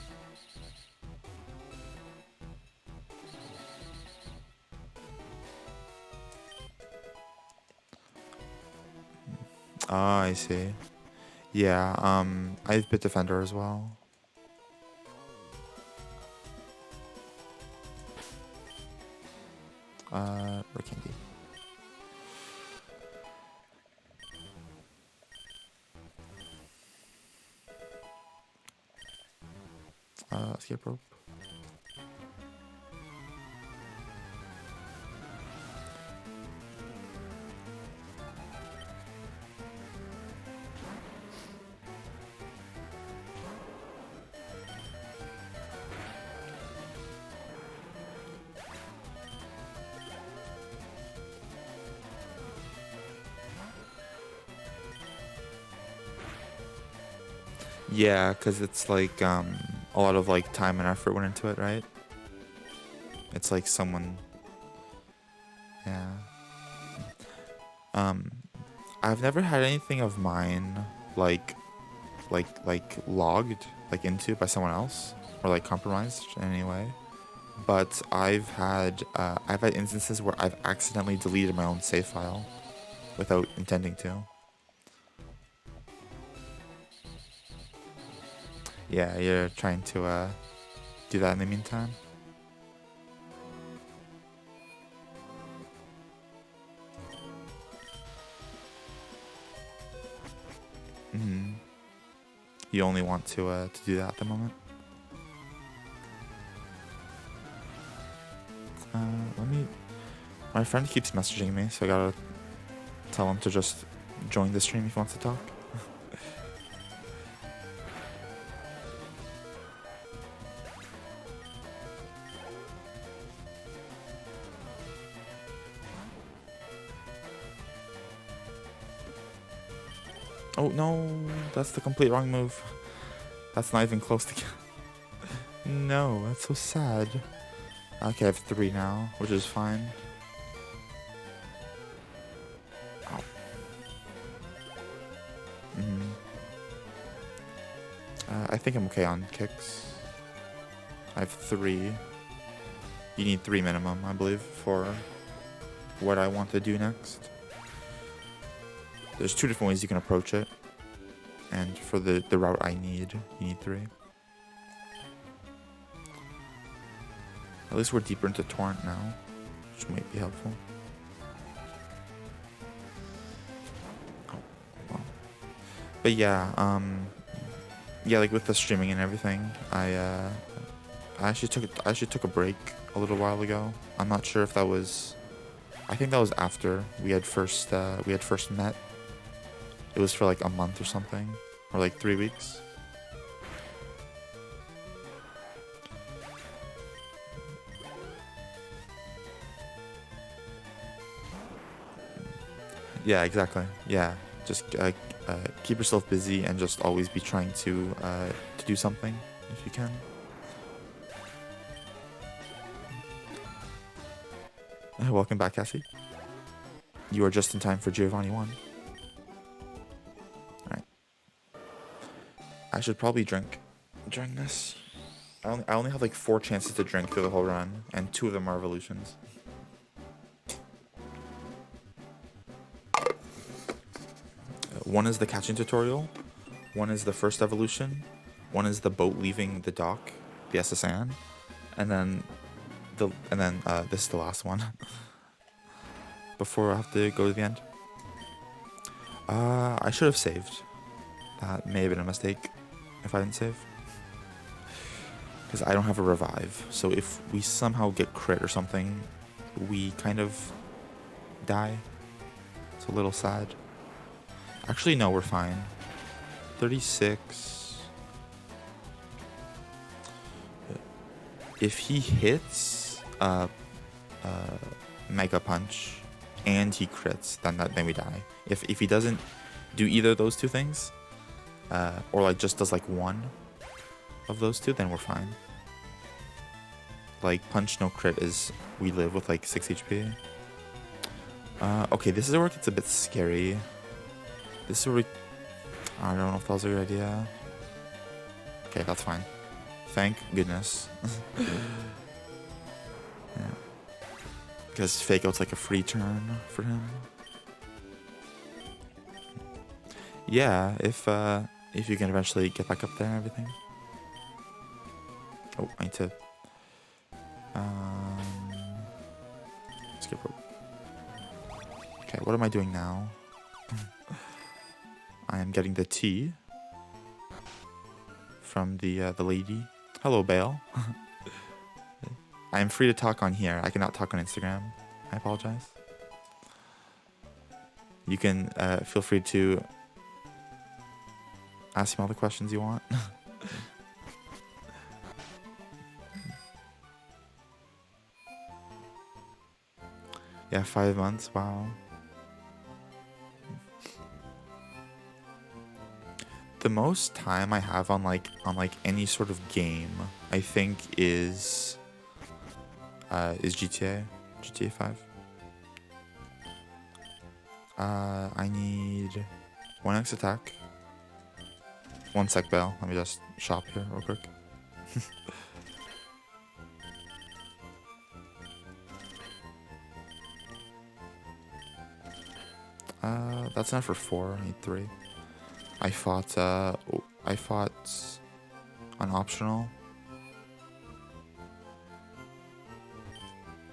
Ah, I see. Yeah, I have Bitdefender as well. Where can be? Escape rope. Yeah, because it's like a lot of like time and effort went into it, right? It's like someone, yeah. I've never had anything of mine like logged like into by someone else or like compromised in any way. But I've had instances where I've accidentally deleted my own save file without intending to. Yeah, you're trying to do that in the meantime. Mm-hmm. You only want to do that at the moment. Let me. My friend keeps messaging me, so I gotta tell him to just join the stream if he wants to talk. Oh no, that's the complete wrong move. That's not even close to. No, that's so sad. Okay, I have 3 now, which is fine. Oh. I think I'm okay on kicks. I have 3. You need 3 minimum, I believe, for what I want to do next. There's 2 different ways you can approach it. And for the route I need, you need 3. At least we're deeper into Torrent now, which might be helpful. Oh, well. But yeah, yeah, like with the streaming and everything, I actually took a break a little while ago. I'm not sure if that was, I think that was after we had first met. It was for like a month or something, or like 3 weeks. Yeah, exactly. Yeah, just keep yourself busy and just always be trying to do something if you can. Welcome back, Cassie. You are just in time for Giovanni 1. Alright. I should probably drink during this. I only have like 4 chances to drink through the whole run, and 2 of them are evolutions. One is the catching tutorial, one is the first evolution, one is the boat leaving the dock, the SSN, and then this is the last one. Before I have to go to the end. I should have saved. That may have been a mistake if I didn't save. Because I don't have a revive. So if we somehow get crit or something, we kind of die. It's a little sad. Actually, no, we're fine. 36. If he hits Mega Punch and he crits, then we die. If he doesn't do either of those 2 things, or like just does like one of those 2, then we're fine. Like punch no crit is we live with like 6 HP. Okay, this is where it gets a bit scary. This is where I don't know if that was a good idea. Okay, that's fine. Thank goodness. Yeah. Because fake out's like a free turn for him. Yeah, if you can eventually get back up there and everything. Oh, I need to skip rope. Okay, what am I doing now? I am getting the tea from the lady. Hello, Bale. I am free to talk on here. I cannot talk on Instagram. I apologize. You can feel free to ask me all the questions you want. Yeah, 5 months. Wow. The most time I have on like any sort of game, I think is GTA 5. I need 1x attack. 1 sec, Bell. Let me just shop here real quick. That's enough for 4. I need 3. I fought on optional.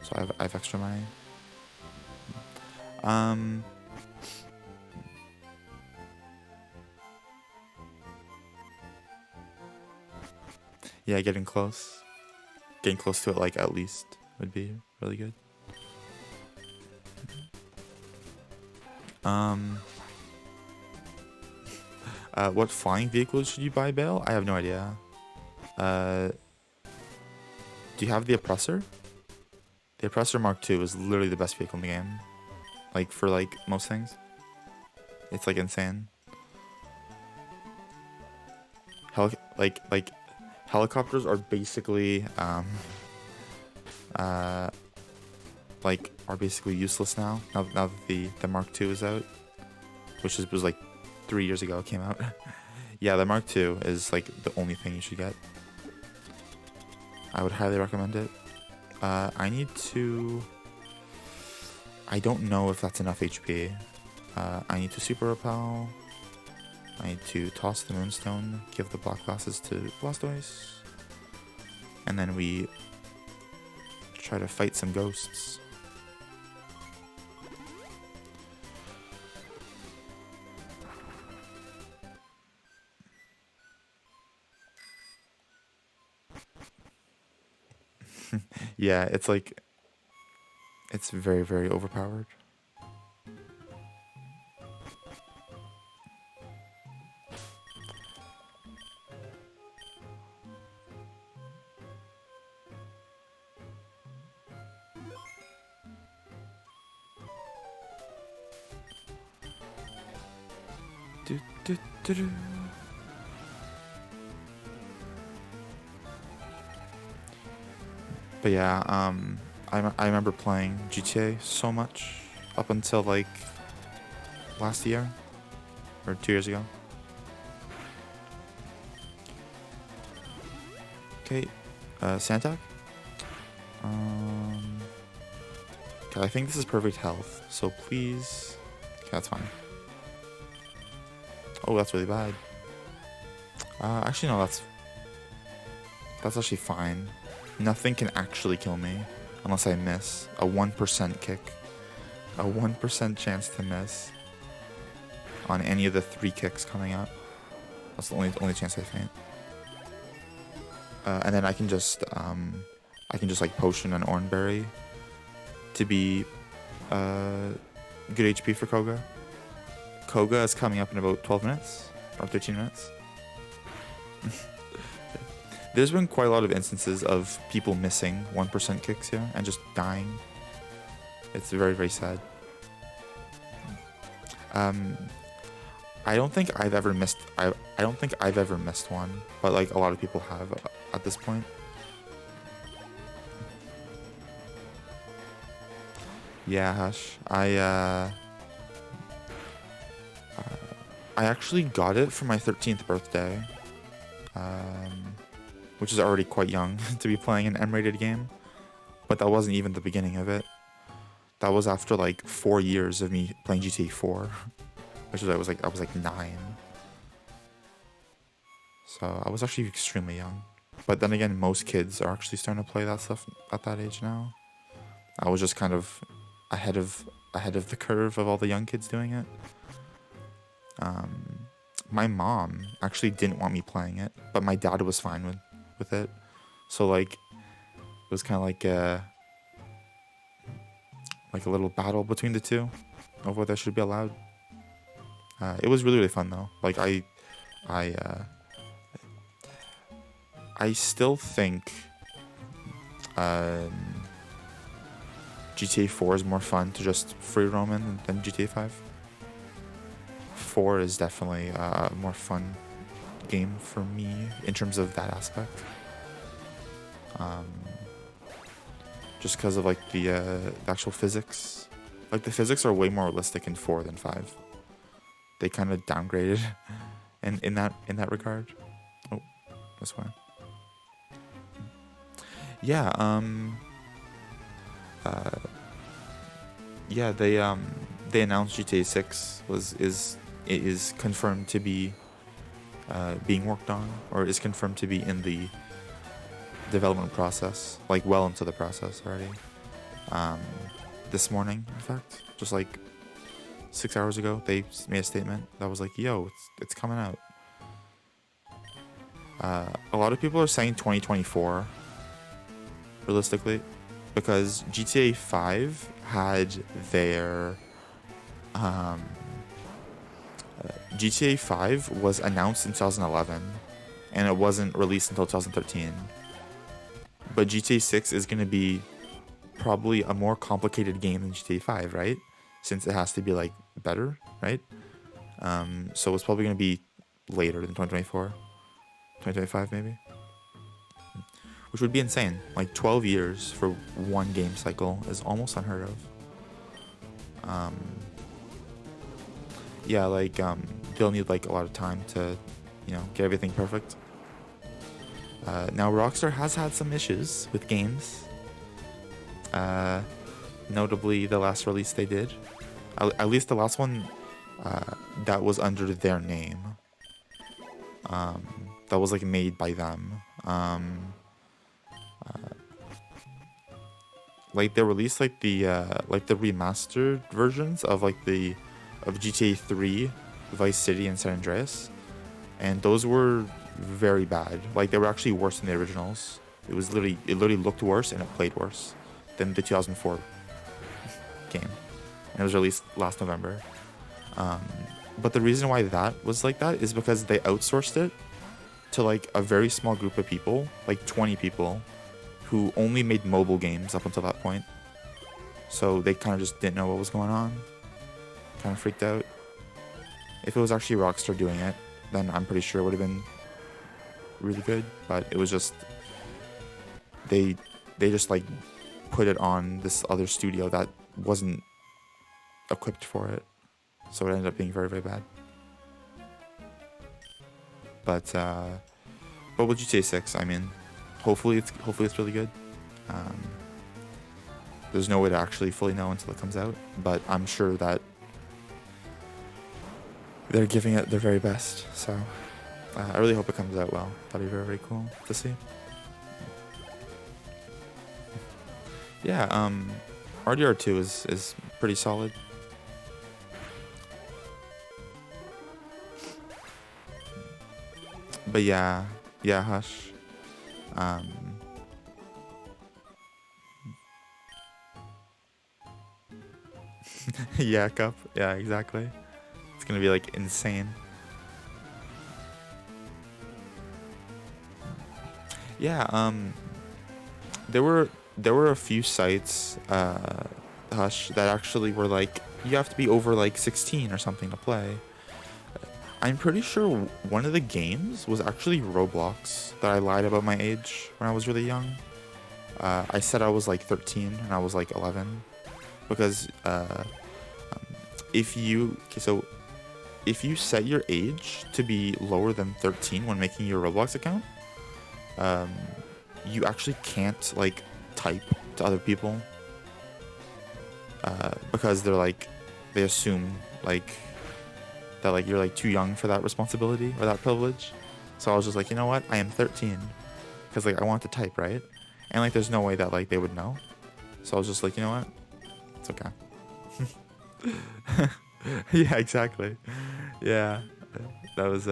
So I have extra money. Yeah, getting close. Getting close to it, like, at least would be really good. What flying vehicles should you buy, Bale? I have no idea. Do you have the Oppressor? The Oppressor Mark II is literally the best vehicle in the game. Like, for, like, most things. It's, like, insane. Helicopters are basically, are basically useless now that the Mark II is out. Which was like 3 years ago it came out. Yeah, the Mark II is, like, the only thing you should get. I would highly recommend it. I need to... I don't know if that's enough HP. I need to super repel. I need to toss the Moonstone, give the black glasses to Blastoise. And then we try to fight some ghosts. Yeah, it's like... It's very, very overpowered. Do, do, do, do. But yeah, I remember playing GTA so much up until like last year or 2 years ago. Okay, Santa. Okay, I think this is perfect health, so please. Okay, that's fine. Oh, that's really bad. Actually, no, that's actually fine. Nothing can actually kill me unless I miss a 1% kick, a 1% chance to miss on any of the 3 kicks coming up. That's the only chance I faint. And then I can just like potion an Oranberry to be good HP for Koga. Koga is coming up in about 12 minutes or 13 minutes. There's been quite a lot of instances of people missing 1% kicks here and just dying. It's very, very sad. I don't think I've ever missed. I don't think I've ever missed one, but like a lot of people have at this point. Yeah, Hush. I actually got it for my 13th birthday, which is already quite young to be playing an M-rated game, but that wasn't even the beginning of it. That was after like 4 years of me playing GTA 4, which was I was like 9. So I was actually extremely young. But then again, most kids are actually starting to play that stuff at that age now. I was just kind of ahead of the curve of all the young kids doing it. My mom actually didn't want me playing it, but my dad was fine with it. So like, it was kind of like a little battle between the two of whether I should be allowed. It was really, really fun though. Like I still think GTA 4 is more fun to just free roam in than GTA 5. 4 is definitely a more fun game for me in terms of that aspect. Just because of like the actual physics. Like the physics are way more realistic in 4 than 5. They kind of downgraded in that regard. Oh, this way. Yeah, yeah, they announced GTA 6 is confirmed to be being worked on, or is confirmed to be in the development process, like well into the process already. This morning, in fact, just like 6 hours ago, they made a statement that was like, "Yo, it's coming out." A lot of people are saying 2024, realistically, because GTA 5 had their GTA 5 was announced in 2011, and it wasn't released until 2013. But GTA 6 is going to be probably a more complicated game than GTA 5, right? Since it has to be like better, right? So it's probably going to be later than 2024, 2025 maybe. Which would be insane. Like 12 years for one game cycle is almost unheard of. Yeah, like they'll need like a lot of time to, get everything perfect. Now Rockstar has had some issues with games. Notably the last release they did. At least the last one that was under their name. That was like made by them. Like they released like the remastered versions of GTA 3, Vice City, and San Andreas, and those were very bad. Like they were actually worse than the originals. It literally looked worse and it played worse than the 2004 game. And it was released last November. But the reason why that was like that is because they outsourced it to like a very small group of people, like 20 people, who only made mobile games up until that point. So they kind of just didn't know what was going on. Kind of freaked out. If it was actually Rockstar doing it, then I'm pretty sure it would have been really good. But it was just they just like put it on this other studio that wasn't equipped for it, so it ended up being very, very bad. But with GTA 6, I mean, hopefully it's really good. There's no way to actually fully know until it comes out, but I'm sure that they're giving it their very best. So I really hope it comes out well. That'd be very, very cool to see. Yeah, RDR2 is pretty solid. But yeah, Hush. Yeah, Cup. Yeah, exactly. It's gonna be like insane. Yeah, there were a few sites, Hush, that actually were like, you have to be over like 16 or something to play. I'm pretty sure one of the games was actually Roblox, that I lied about my age when I was really young. I said I was like 13 and I was like 11, because if you set your age to be lower than 13 when making your Roblox account, you actually can't like type to other people, because they assume like that like you're like too young for that responsibility or that privilege. So I was just like, you know what, I am 13, because like I want to type, right? And like there's no way that like they would know. So I was just like, you know what, it's okay. Yeah, exactly. Yeah, that was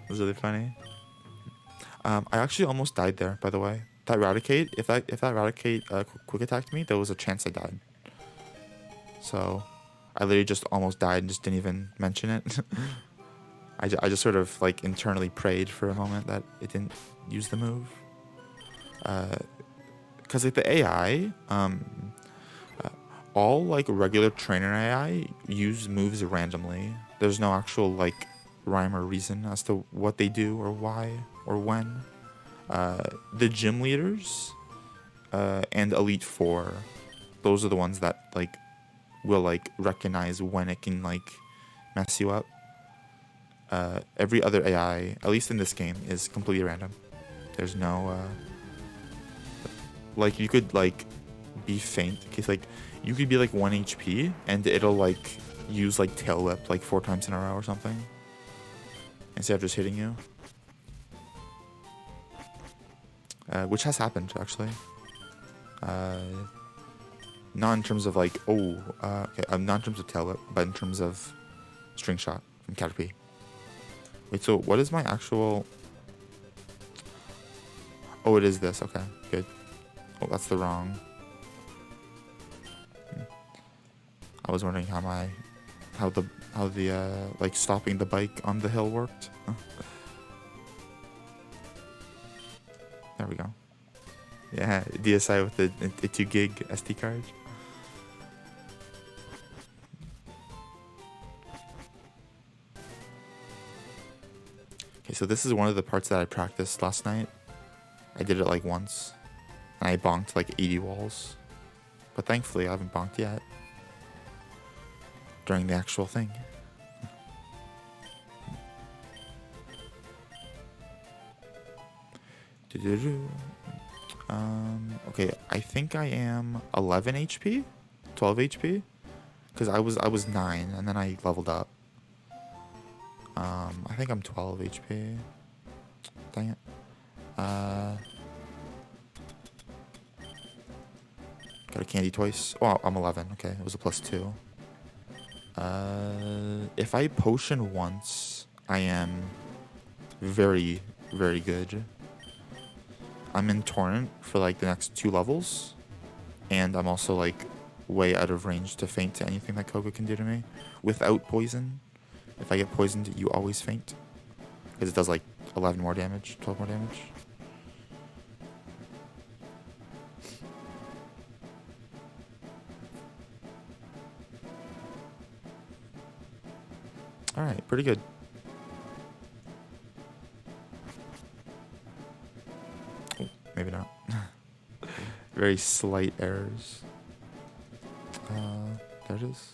was really funny. I actually almost died there, by the way. That Raticate, if that Raticate quick attacked me, there was a chance I died. So I literally just almost died and just didn't even mention it. I just sort of like internally prayed for a moment that it didn't use the move. Because like the AI, all like regular trainer AI use moves randomly. There's no actual like rhyme or reason as to what they do or why or when. The gym leaders and Elite Four, those are the ones that like will like recognize when it can like mess you up. Every other AI, at least in this game, is completely random. There's no like you could like be faint, case like you could be like 1 HP and it'll like use like tail whip like 4 times in a row or something instead of just hitting you, which has happened actually. Not in terms of like okay, not in terms of tail whip, but in terms of string shot from Caterpie. Wait, so what is my actual? Oh, it is this. Okay, good. Oh, that's the wrong. I was wondering how the like stopping the bike on the hill worked. There we go. Yeah, DSi with the 2 gig SD card. Okay, so this is one of the parts that I practiced last night. I did it like once, and I bonked like 80 walls. But thankfully, I haven't bonked yet during the actual thing. Okay, I think I am 11 HP, 12 HP, because I was 9 and then I leveled up. I think I'm 12 HP. Dang it. Got a candy twice. Oh, I'm 11. Okay, it was a +2. If I potion once, I am very, very good. I'm in Torrent for like the next 2 levels, and I'm also like way out of range to faint to anything that Koga can do to me without poison. If I get poisoned, you always faint, because it does like 11 more damage, 12 more damage. Alright, pretty good. Oh, maybe not. Very slight errors. There it is.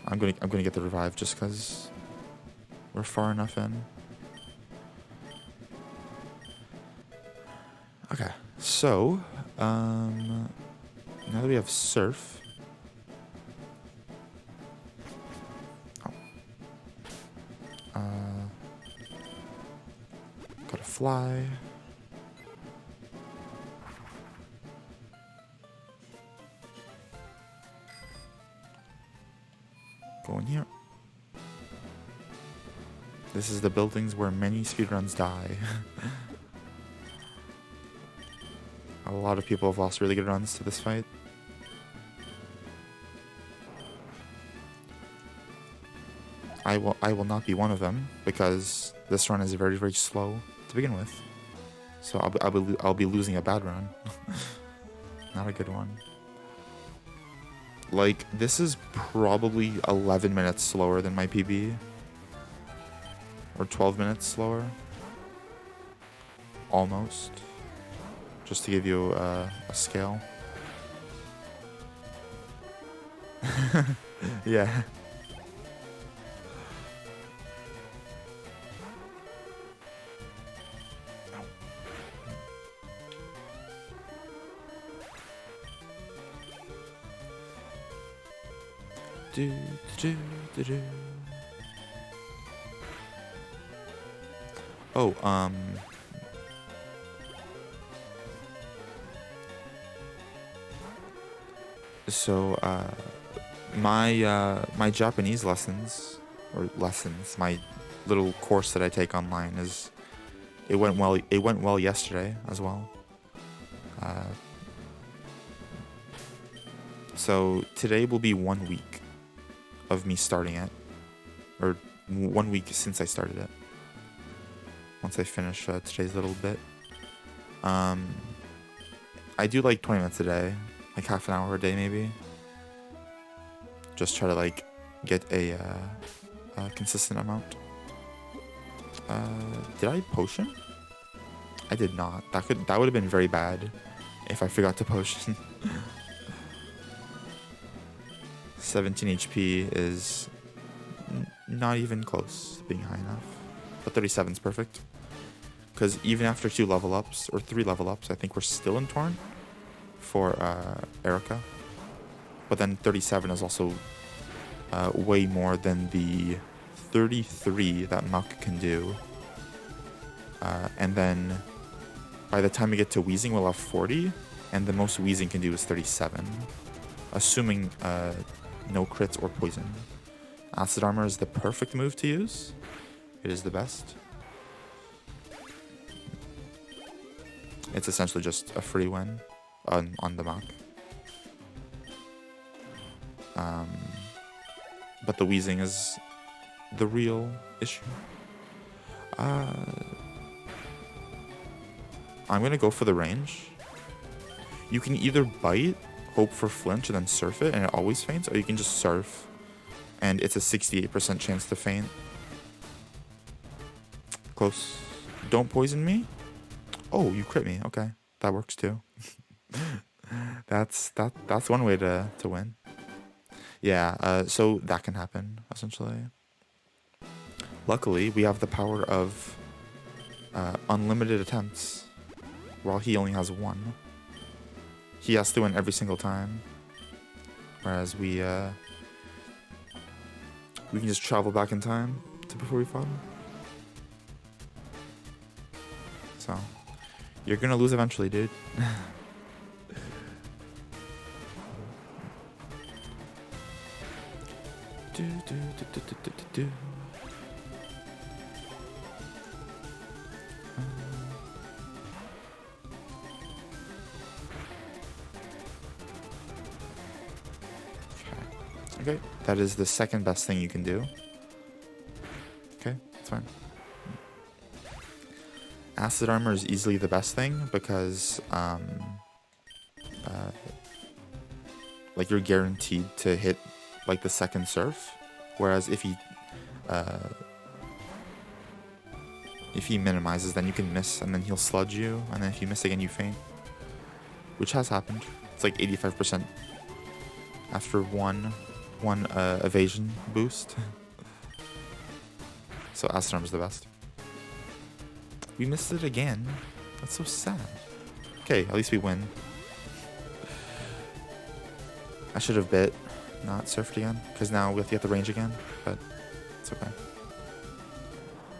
I'm gonna get the revive just because we're far enough in. Okay, so now that we have surf. Gotta fly. Go in here. This is the buildings where many speedruns die. A lot of people have lost really good runs to this fight. I will not be one of them because this run is very, very slow to begin with. So I'll be losing a bad run. Not a good one. Like, this is probably 11 minutes slower than my PB. Or 12 minutes slower. Almost. Just to give you a scale. Yeah. Oh, so, my Japanese lessons, my little course that I take online it went well yesterday as well. So today will be 1 week of me starting it, or 1 week since I started it. Once I finish today's little bit, I do like 20 minutes a day, like half an hour a day maybe. Just try to like get a consistent amount. Did I potion? I did not. That would have been very bad if I forgot to potion. 17 HP is not even close to being high enough. But 37 is perfect. Because even after 2 level ups, or 3 level ups, I think we're still in Torrent for Erica. But then 37 is also way more than the 33 that Muck can do. And then by the time we get to Wheezing, we'll have 40. And the most Wheezing can do is 37. Assuming no crits or poison. Acid Armor is the perfect move to use. It is the best. It's essentially just a free win on the Mach. But the Wheezing is the real issue. I'm gonna go for the range. You can either bite, hope for flinch, and then surf it, and it always faints, or you can just surf, and it's a 68% chance to faint. Close. Don't poison me. Oh, you crit me. Okay, that works too. That's one way to win. Yeah. So that can happen essentially. Luckily, we have the power of unlimited attempts, while he only has 1. He has to win every single time, whereas we can just travel back in time to before we fought him. So, you're gonna lose eventually, dude. Okay, that is the second best thing you can do. Okay, that's fine. Acid Armor is easily the best thing because, like, you're guaranteed to hit, like, the second surf Whereas if he minimizes, then you can miss, and then he'll sludge you, and then if you miss again, you faint. Which has happened. It's like 85% after one evasion boost. So Astrom's the best. We missed it again. That's so sad. Okay, at least we win. I should have bit, not surfed again, because now we have to get the range again, but it's okay.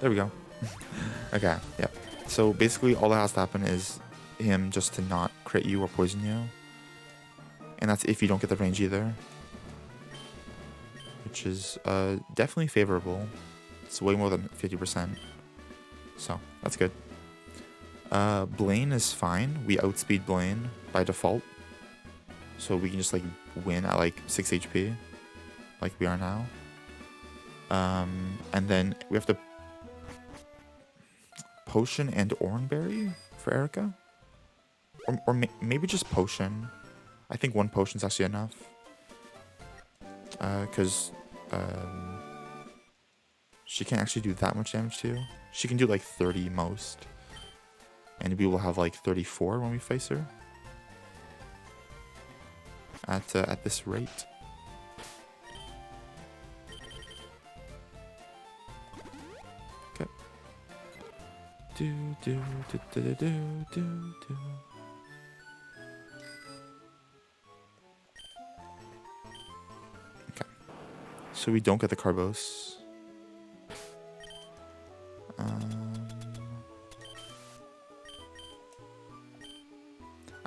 There we go. Okay, yep. So basically all that has to happen is him just to not crit you or poison you. And that's if you don't get the range either. Which is definitely favorable. It's way more than 50%. So, that's good. Blaine is fine. We outspeed Blaine by default. So we can just like win at like 6 HP. Like we are now. And then we have to Potion and Oranberry for Erica? Or maybe just Potion. I think one potion's actually enough. Because she can't actually do that much damage to you. She can do like 30 most. And we will have like 34 when we face her. At this rate. Okay. Do. Okay. So we don't get the Carbos.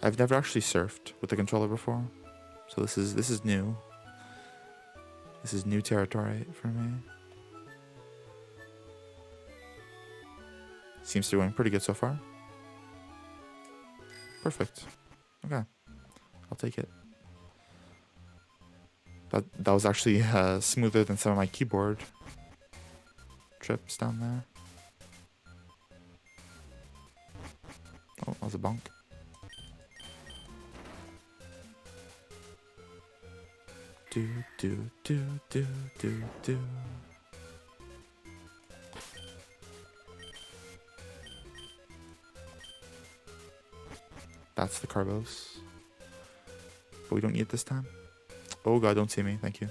I've never actually surfed with the controller before, so this is new. This is new territory for me. Seems to be going pretty good so far. Perfect. Okay, I'll take it. That was actually smoother than some of my keyboard trips down there. Oh, that was a bonk. Do. That's the Carbos. But we don't need it this time. Oh god, don't see me. Thank you.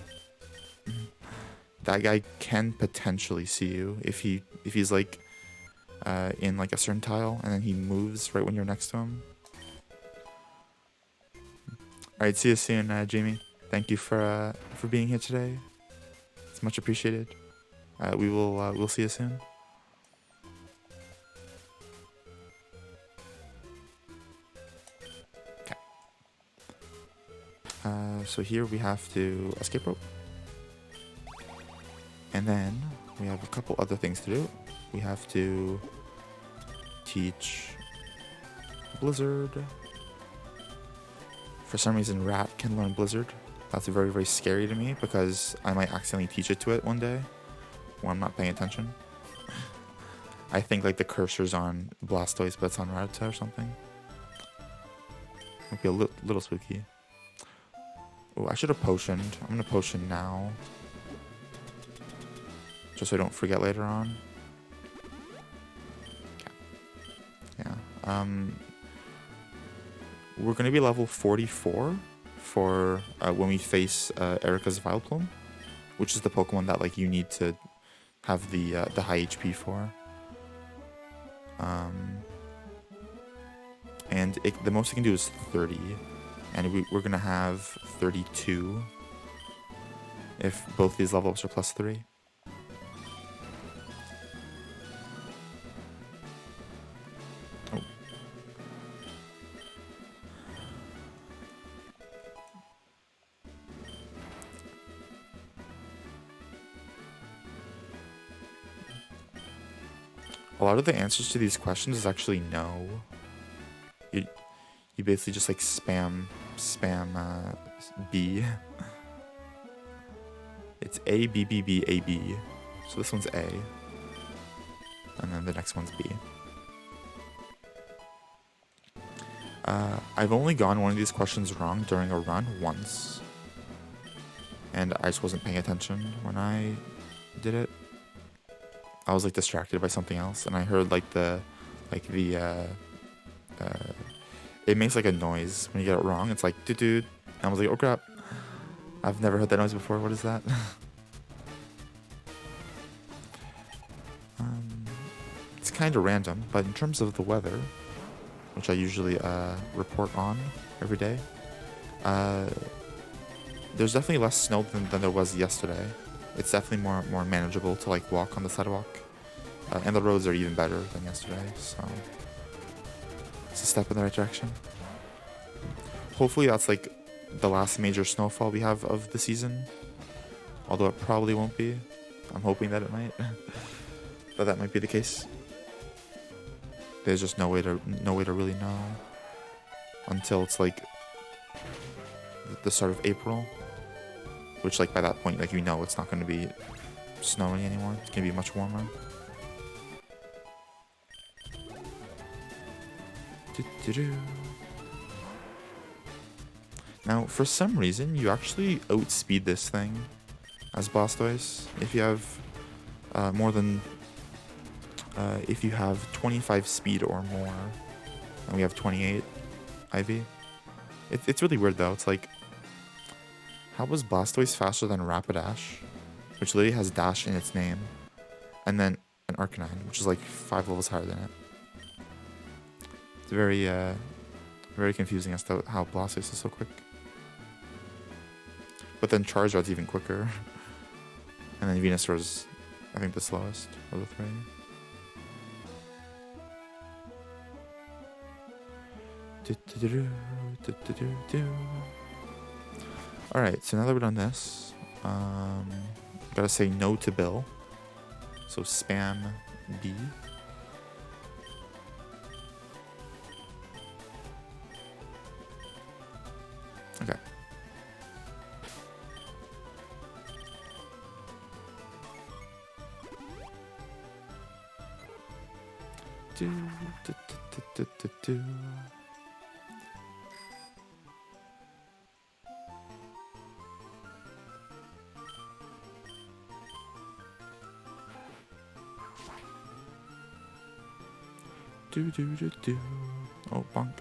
That guy can potentially see you if he's like in like a certain tile and then he moves right when you're next to him. Alright, see you soon, Jamie. Thank you for being here today. It's much appreciated. We'll see you soon. Okay. So here we have to escape rope. And then we have a couple other things to do. We have to teach Blizzard. For some reason, Rat can learn Blizzard. That's very, very scary to me because I might accidentally teach it to it one day when I'm not paying attention. I think like the cursor's on Blastoise, but it's on Rattata or something. Might be a little spooky. Oh, I should have potioned. I'm gonna potion now. Just so I don't forget later on. Yeah. We're gonna be level 44 for when we face Erica's Vileplume, which is the Pokemon that like you need to have the high HP for. And the most it can do is 30, and we're gonna have 32 if both these level ups are +3. Oh. A lot of the answers to these questions is actually no. You basically just like spam B. It's A, B, B, B, A, B. So this one's A. And then the next one's B. I've only gotten one of these questions wrong during a run once. and I just wasn't paying attention when I did it. I was like distracted by something else, and I heard like it makes like a noise when you get it wrong. It's like dude. And I was like, oh crap, I've never heard that noise before. What is that? It's kind of random, but in terms of the weather, which I usually report on every day, there's definitely less snow than there was yesterday. It's definitely more manageable to like walk on the sidewalk, and the roads are even better than yesterday. So it's a step in the right direction. Hopefully that's like the last major snowfall we have of the season, although it probably won't be. I'm hoping that it might, but that might be the case. There's just no way to really know until it's like the start of April, which like by that point, like, you know, it's not going to be snowing anymore. It's going to be much warmer. Now, for some reason, you actually outspeed this thing as Blastoise if you have more than if you have 25 speed or more, and we have 28 IV. It's really weird though. It's like, how was Blastoise faster than Rapidash, which literally has Dash in its name, and then an Arcanine, which is like 5 levels higher than it? It's very very confusing as to how Blastoise is so quick. But then Charizard's even quicker, and then Venusaur's, I think, the slowest of the 3. Alright, so now that we're done this, gotta say no to Bill. So spam B. Okay. Oh, bonk.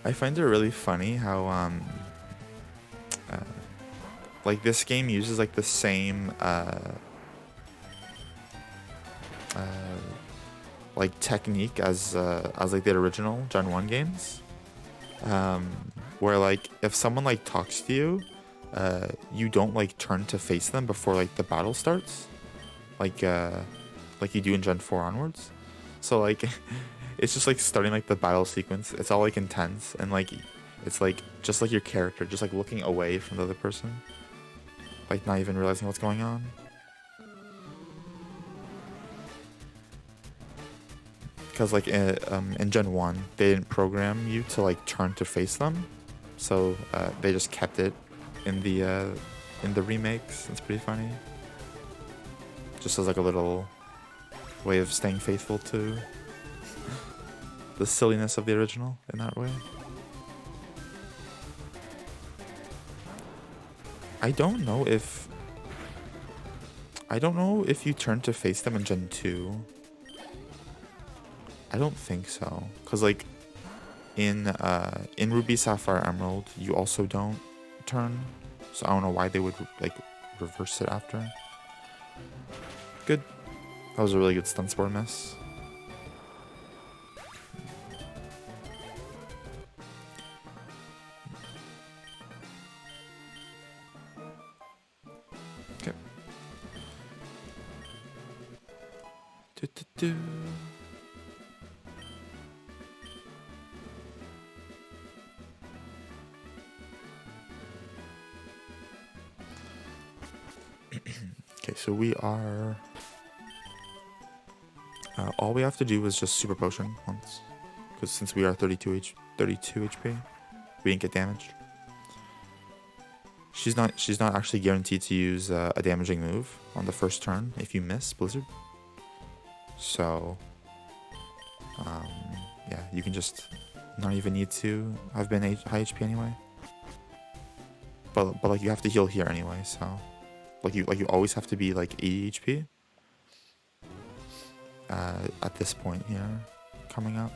I find it really funny how like this game uses like the same like technique as like the original Gen 1 games, where like if someone like talks to you, you don't like turn to face them before like the battle starts, like you do in Gen 4 onwards. So like it's just like starting like the battle sequence. It's all like intense, and like it's like just like your character just like looking away from the other person, like not even realizing what's going on. Because like in Gen 1 they didn't program you to like turn to face them, so they just kept it in the remakes. It's pretty funny, just as like a little way of staying faithful to the silliness of the original in that way. I don't know if you turn to face them in Gen 2. I don't think so, cause like in Ruby, Sapphire, Emerald, you also don't turn. So I don't know why they would like reverse it after. Good. That was a really good stun spore miss. Okay. Do. Okay, so we are... all we have to do is just super potion once. Because since we are 32 HP, we didn't get damaged. She's not actually guaranteed to use a damaging move on the first turn if you miss Blizzard. So, yeah, you can just not even need to have been high HP anyway. But like you have to heal here anyway, so like you always have to be like 80 HP at this point here coming up.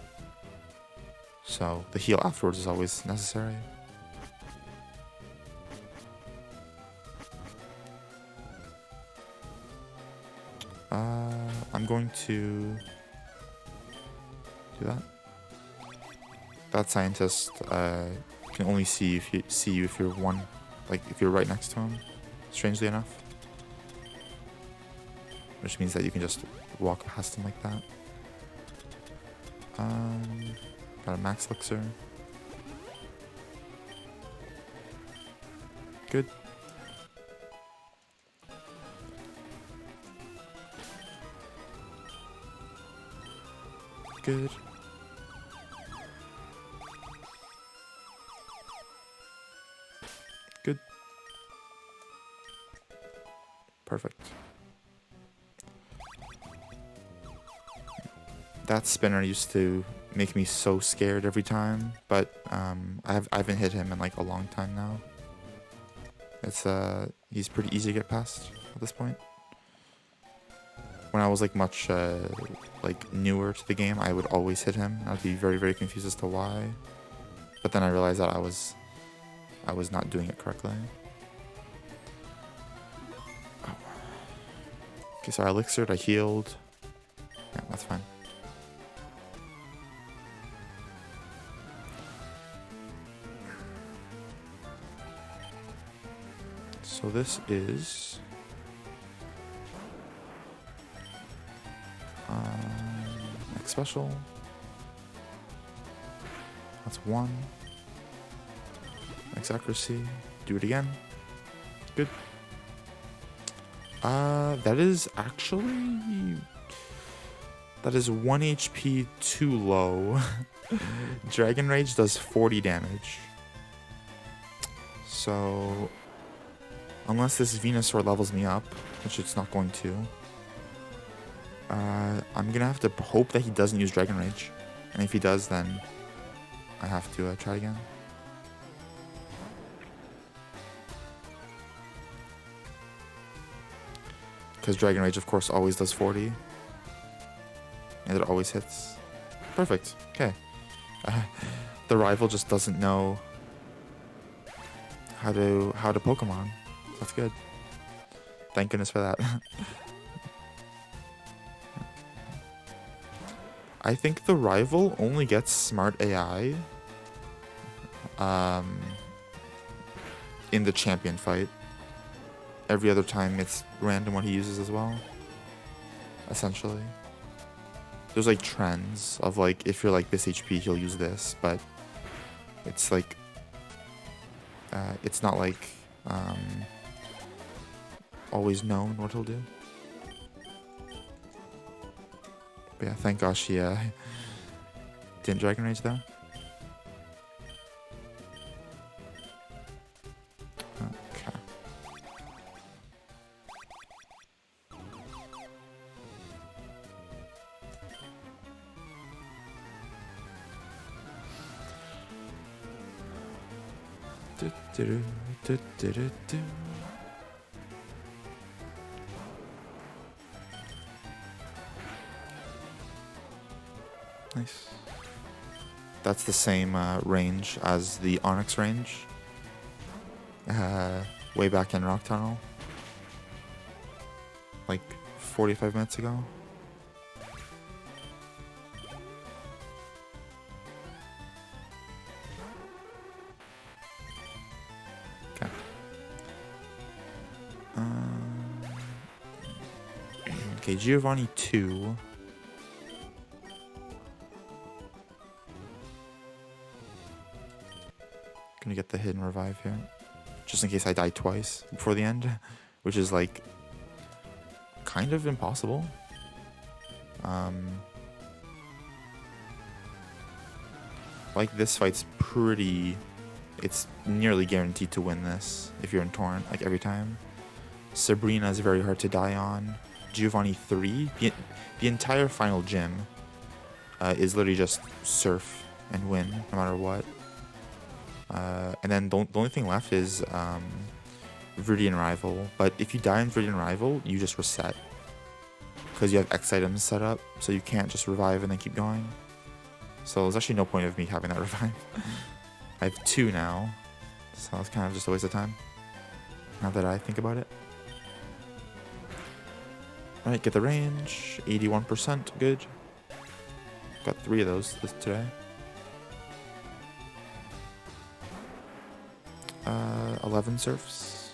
So the heal afterwards is always necessary. I'm going to do that. That scientist can only see you if you're if you're right next to him. Strangely enough, which means that you can just walk past him like that. Got a max elixir. Good. Good. Good. Perfect. That spinner used to make me so scared every time, but I haven't hit him in like a long time now. It's he's pretty easy to get past at this point. When I was like much like newer to the game, I would always hit him. I'd be very, very confused as to why. But then I realized that I was not doing it correctly. Oh. Okay, so I elixired, I healed. Yeah, that's fine. So this is X special. That's 1. X accuracy. Do it again. Good. That is 1 HP too low. Dragon Rage does 40 damage. So unless this Venusaur levels me up, which it's not going to, I'm gonna have to hope that he doesn't use Dragon Rage. And if he does, then I have to try again. Because Dragon Rage, of course, always does 40. And it always hits. Perfect. Okay. The rival just doesn't know how to Pokemon. That's good. Thank goodness for that. I think the rival only gets smart AI in the champion fight. Every other time it's random what he uses as well. Essentially. There's like trends of like if you're like this HP he'll use this, but it's like it's not like always known what he'll do. But yeah, thank gosh he didn't Dragon Rage though. Okay. Nice. That's the same range as the Onyx range. Way back in Rock Tunnel. Like 45 minutes ago. Okay, Giovanni 2. Gonna get the hidden revive here. Just in case I die twice before the end. Which is like kind of impossible. Like this fight's pretty... It's nearly guaranteed to win this if you're in Torrent, like every time. Sabrina is very hard to die on. Giovanni 3. The entire final gym is literally just surf and win no matter what. And then the only thing left is Viridian Rival. But if you die in Viridian Rival, you just reset. Because you have X items set up, so you can't just revive and then keep going. So there's actually no point of me having that revive. I have 2 now, so it's kind of just a waste of time. Now that I think about it. Alright, get the range. 81%, good. Got 3 of those today. 11 surfs.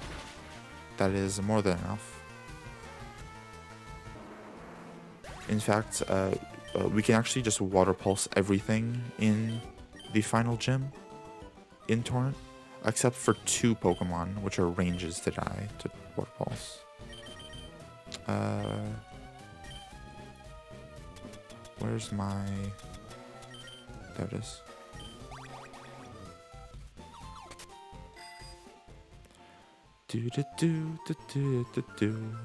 That is more than enough. In fact, we can actually just water pulse everything in the final gym in Torrent, except for 2 Pokemon, which are ranges to die to water pulse. Where's my... There it is. Do do do do do do do.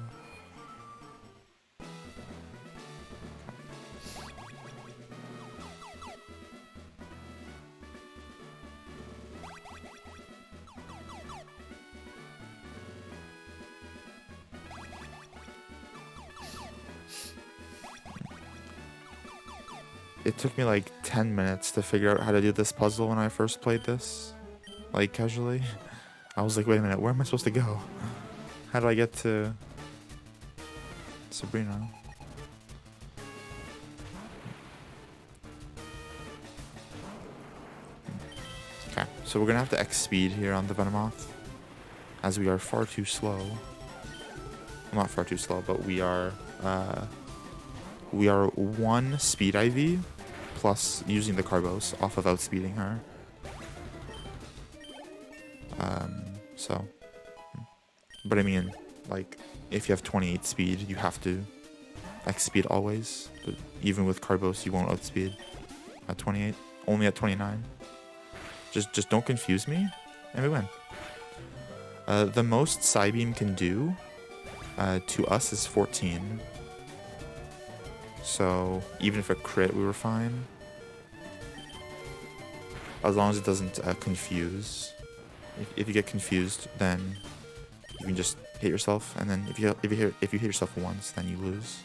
It took me like 10 minutes to figure out how to do this puzzle when I first played this, like casually. I was like, wait a minute, where am I supposed to go? How do I get to Sabrina? Okay, so we're gonna have to X speed here on the Venomoth, as we are far too slow. Well, not far too slow, but we are 1 speed IV plus using the Carbos off of outspeeding her. So, but I mean, like, if you have 28 speed, you have to X speed always. But even with Carbos, you won't outspeed at 28, only at 29. Just don't confuse me, and we win. The most Psybeam can do to us is 14. So even if it crit, we were fine. As long as it doesn't confuse. If you get confused, then you can just hit yourself, and then if you hit yourself once, then you lose.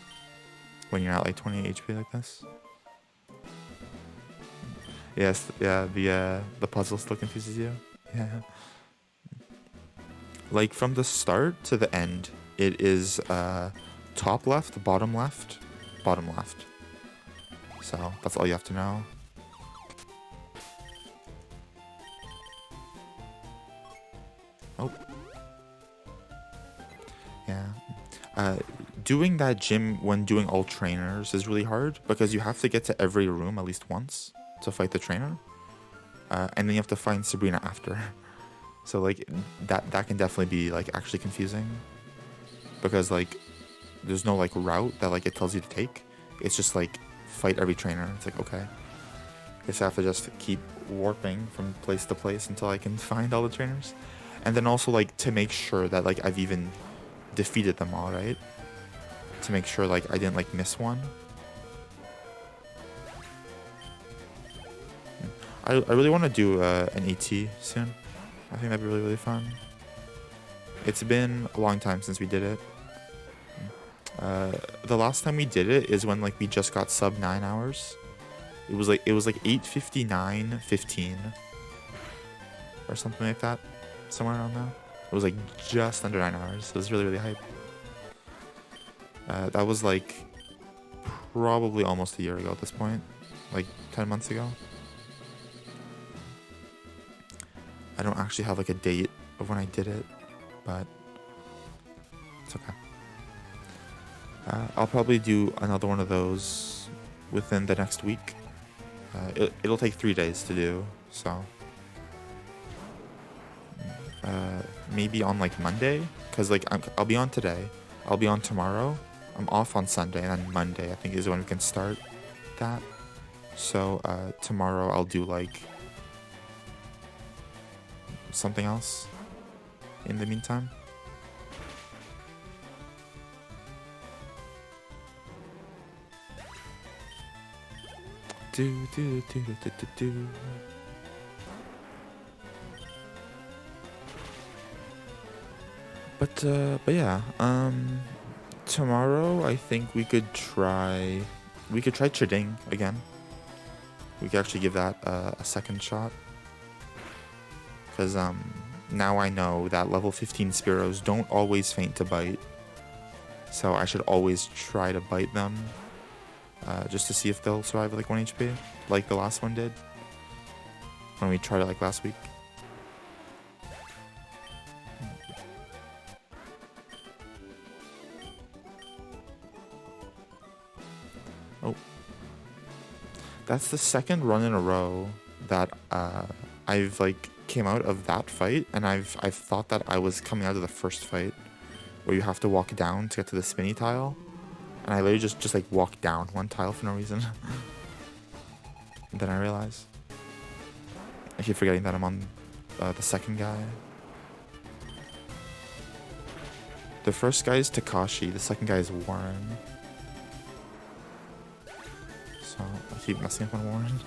When you're at like 28 HP like this. Yes, yeah, the puzzle still confuses you. Yeah. Like from the start to the end, it is top left, bottom left, bottom left. So that's all you have to know. Oh. Yeah. Doing that gym when doing all trainers is really hard because you have to get to every room at least once to fight the trainer. And then you have to find Sabrina after. So like that can definitely be like actually confusing. Because like there's no like route that like it tells you to take. It's just like fight every trainer. It's like, okay. I guess I have to just keep warping from place to place until I can find all the trainers. And then also like to make sure that like I've even defeated them all, right? To make sure like I didn't like miss one. I really want to do an AT soon. I think that'd be really, really fun. It's been a long time since we did it. The last time we did it is when like we just got sub 9 hours. It was like 8:59:15 or something like that, somewhere around there. It was like just under 9 hours. It was really, really hype. That was like probably almost a year ago at this point, like 10 months ago. I don't actually have like a date of when I did it, but It's okay. I'll probably do another one of those within the next week. It'll take 3 days to do, so maybe on like Monday, because like I'll be on today, I'll be on tomorrow, I'm off on Sunday, and then Monday I think is when we can start that. So tomorrow I'll do like something else in the meantime. Do do do do do do do. But yeah, tomorrow I think we could try Chiding again. We could actually give that a second shot. Because now I know that level 15 Spearows don't always faint to bite. So I should always try to bite them. Just to see if they'll survive like 1 HP. Like the last one did. When we tried it like last week. Oh. That's the second run in a row that I've like came out of that fight, and I've thought that I was coming out of the first fight where you have to walk down to get to the spinny tile, and I literally just like walked down one tile for no reason. And then I realized I keep forgetting that I'm on the second guy. The first guy is Takashi, the second guy is Warren. So I keep messing up on Warren.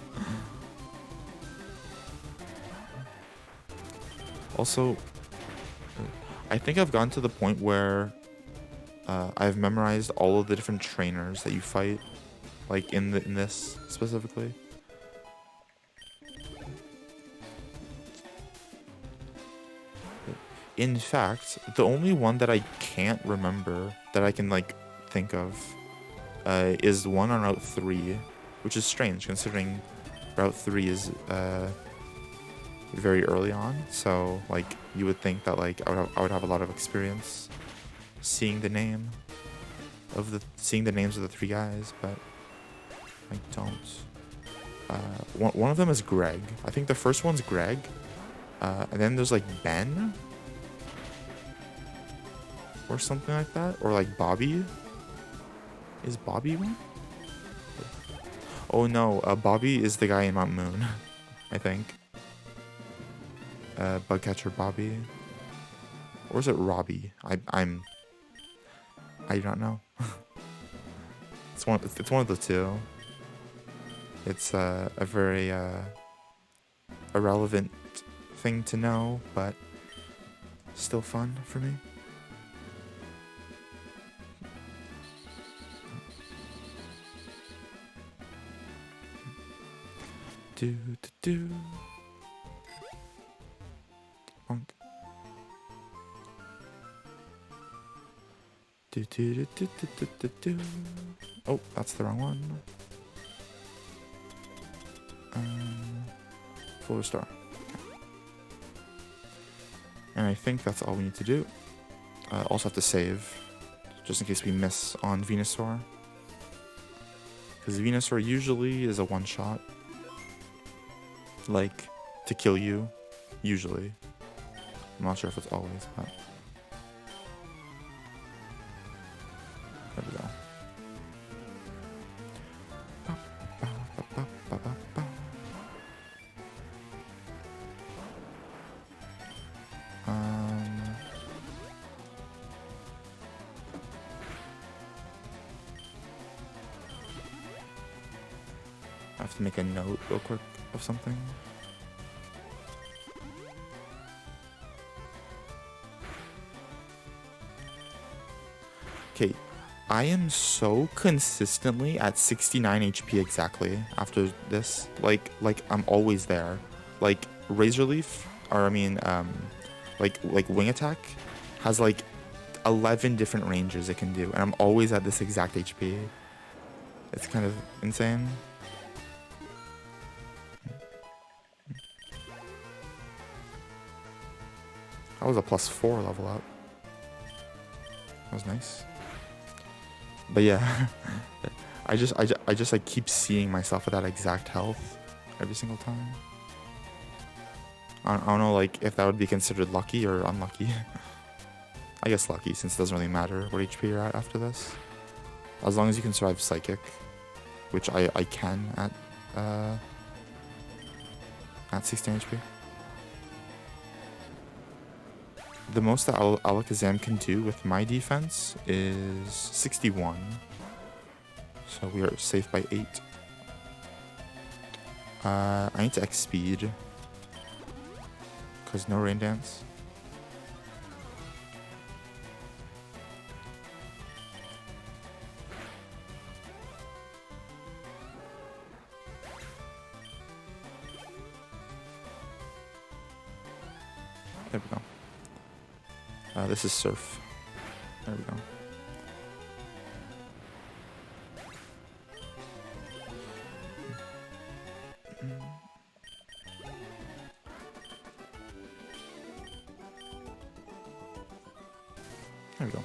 Also, I think I've gotten to the point where I've memorized all of the different trainers that you fight, like in this specifically. In fact, the only one that I can't remember that I can like think of is the one on Route 3, which is strange considering Route 3 is very early on, so like you would think that like I would have a lot of experience seeing the names of the 3 guys, but I don't. One of them is Greg. I think the first one's Greg, and then there's like Ben or something like that, or like Bobby. Is Bobby one? Oh no, Bobby is the guy in Mount Moon, I think. Bugcatcher Bobby, or is it Robbie? I don't know. It's one of the two. It's a very irrelevant thing to know, but still fun for me. Do do do. Bonk. Do do do do do do do. Oh, that's the wrong one. Full restore. Okay. And I think that's all we need to do. Also have to save, just in case we miss on Venusaur. Because Venusaur usually is a one-shot. Like, to kill you, usually. I'm not sure if it's always, but... There we go. I have to make a note real quick of something. Okay, I am so consistently at 69 HP exactly after this. Like I'm always there. Like Razor Leaf, or I mean, like Wing Attack has like 11 different ranges it can do, and I'm always at this exact HP. It's kind of insane. That was a +4 level up. That was nice. But yeah, I just like keep seeing myself at that exact health every single time. I don't know like if that would be considered lucky or unlucky. I guess lucky, since it doesn't really matter what HP you're at after this. As long as you can survive Psychic, which I can at 16 HP. The most that Alakazam can do with my defense is 61. So we are safe by 8. I need to X speed, because no Rain Dance. There we go. This is Surf. There we go. There we go.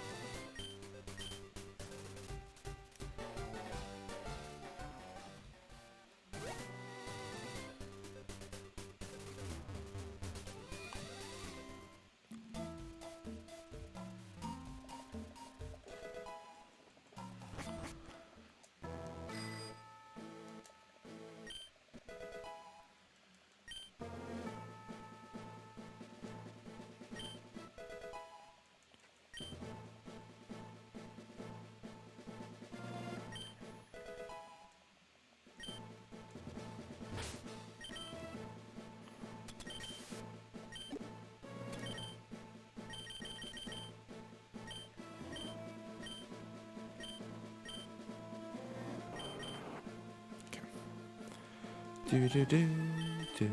Do do do do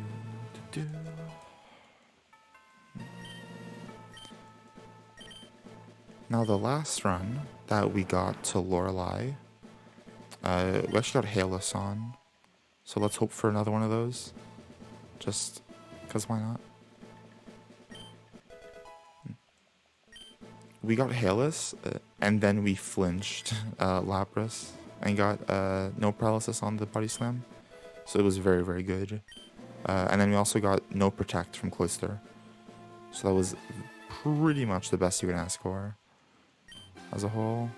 do. Now the last run that we got to Lorelei, we actually got Halos on, so let's hope for another one of those. Just because why not? We got Halos, and then we flinched Lapras and got no paralysis on the body slam. So it was very, very good. And then we also got no protect from Cloister. So that was pretty much the best you can ask for as a whole.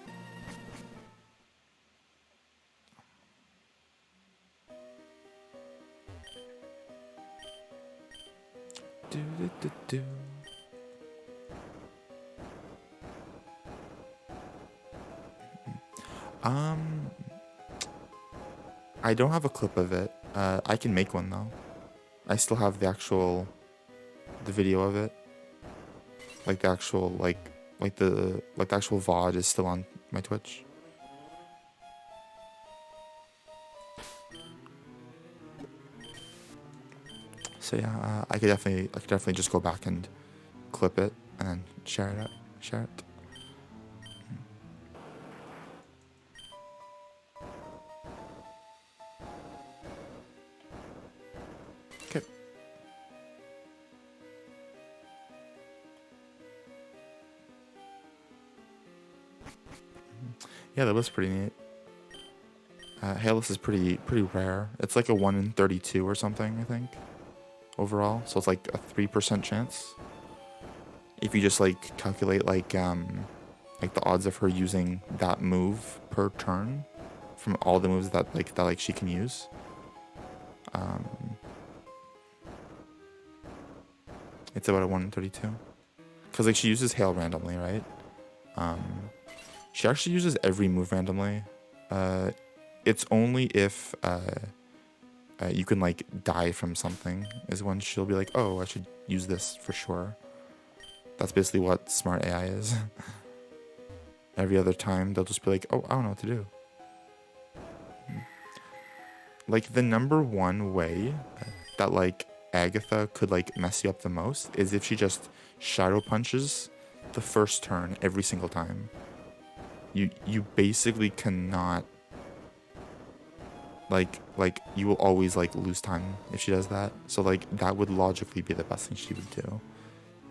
Do, do, do, do. I don't have a clip of it. I can make one though. I still have the video of it. Like the actual the actual VOD is still on my Twitch. So yeah, I could definitely just go back and clip it and then share it. Okay. Yeah, that was pretty neat. Halos is pretty rare. It's like a 1 in 32 or something, I think, overall. So it's like a 3% chance. If you just like calculate like the odds of her using that move per turn from all the moves that she can use. It's about a 1 in 32. Because like she uses Hail randomly, right? She actually uses every move randomly. It's only if you can like die from something is when she'll be like, oh, I should use this for sure. That's basically what smart AI is. Every other time they'll just be like, oh, I don't know what to do. Like the number one way that like Agatha could like mess you up the most is if she just shadow punches the first turn every single time. You basically cannot like you will always like lose time if she does that. So like that would logically be the best thing she would do.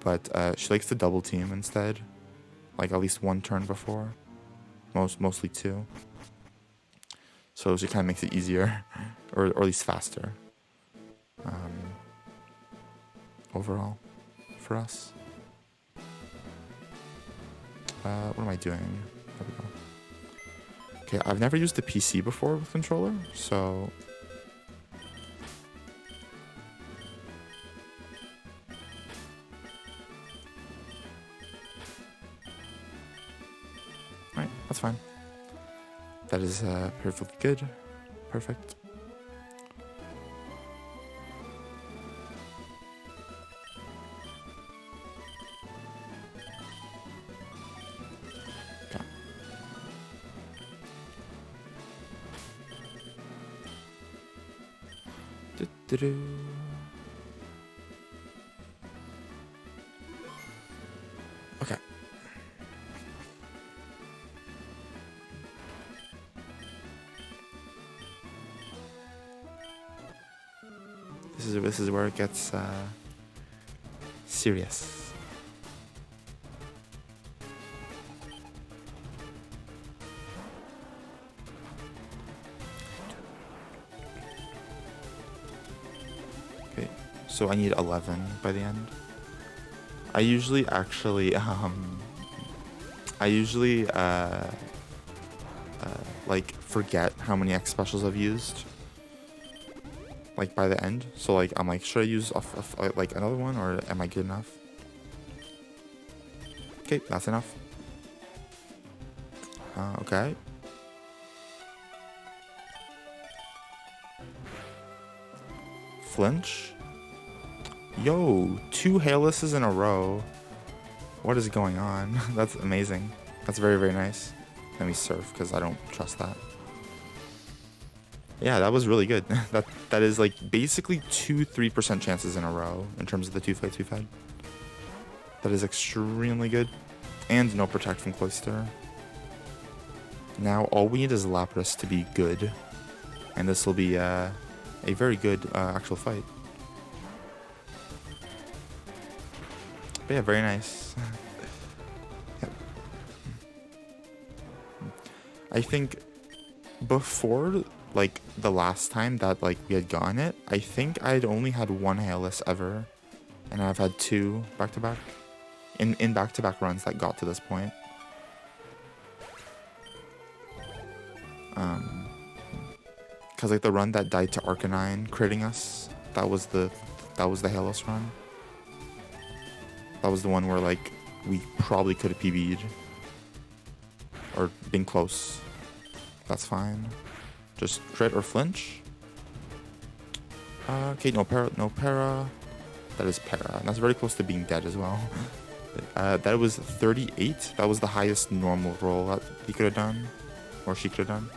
But she likes to double team instead. like at least one turn before, mostly two. So it kind of makes it easier, or at least faster, overall, for us. What am I doing? There we go. Okay, I've never used the PC before with controller, so... Alright, that's fine. That is perfectly good. Perfect. Okay. Do-do-do. Okay. This is where it gets serious. Okay, so I need 11 by the end. I usually actually like forget how many X specials I've used, like by the end. So like I'm like, should I use like another one, or am I good enough? Okay, that's enough. Okay. Flinch. Yo, 2 haillesses in a row. What is going on? That's amazing. That's very, very nice. Let me surf, because I don't trust that. Yeah, that was really good. that is like basically 2-3% chances in a row in terms of the 2 fights we've had. That is extremely good. And no protect from Cloister. Now all we need is Lapras to be good. And this will be a very good actual fight. But yeah, very nice. Yep. I think before, like, the last time that, like, we had gotten it, I think I'd only had 1 hailless ever. And I've had 2 back-to-back. In back-to-back runs that got to this point. Because, like, the run that died to Arcanine critting us, that was the hailless run. That was the one where, like, we probably could have PB'd. Or been close. That's fine. Just crit or flinch. Okay, no para. That is para. And that's very close to being dead as well. That was 38. That was the highest normal roll that he could have done. Or she could have done.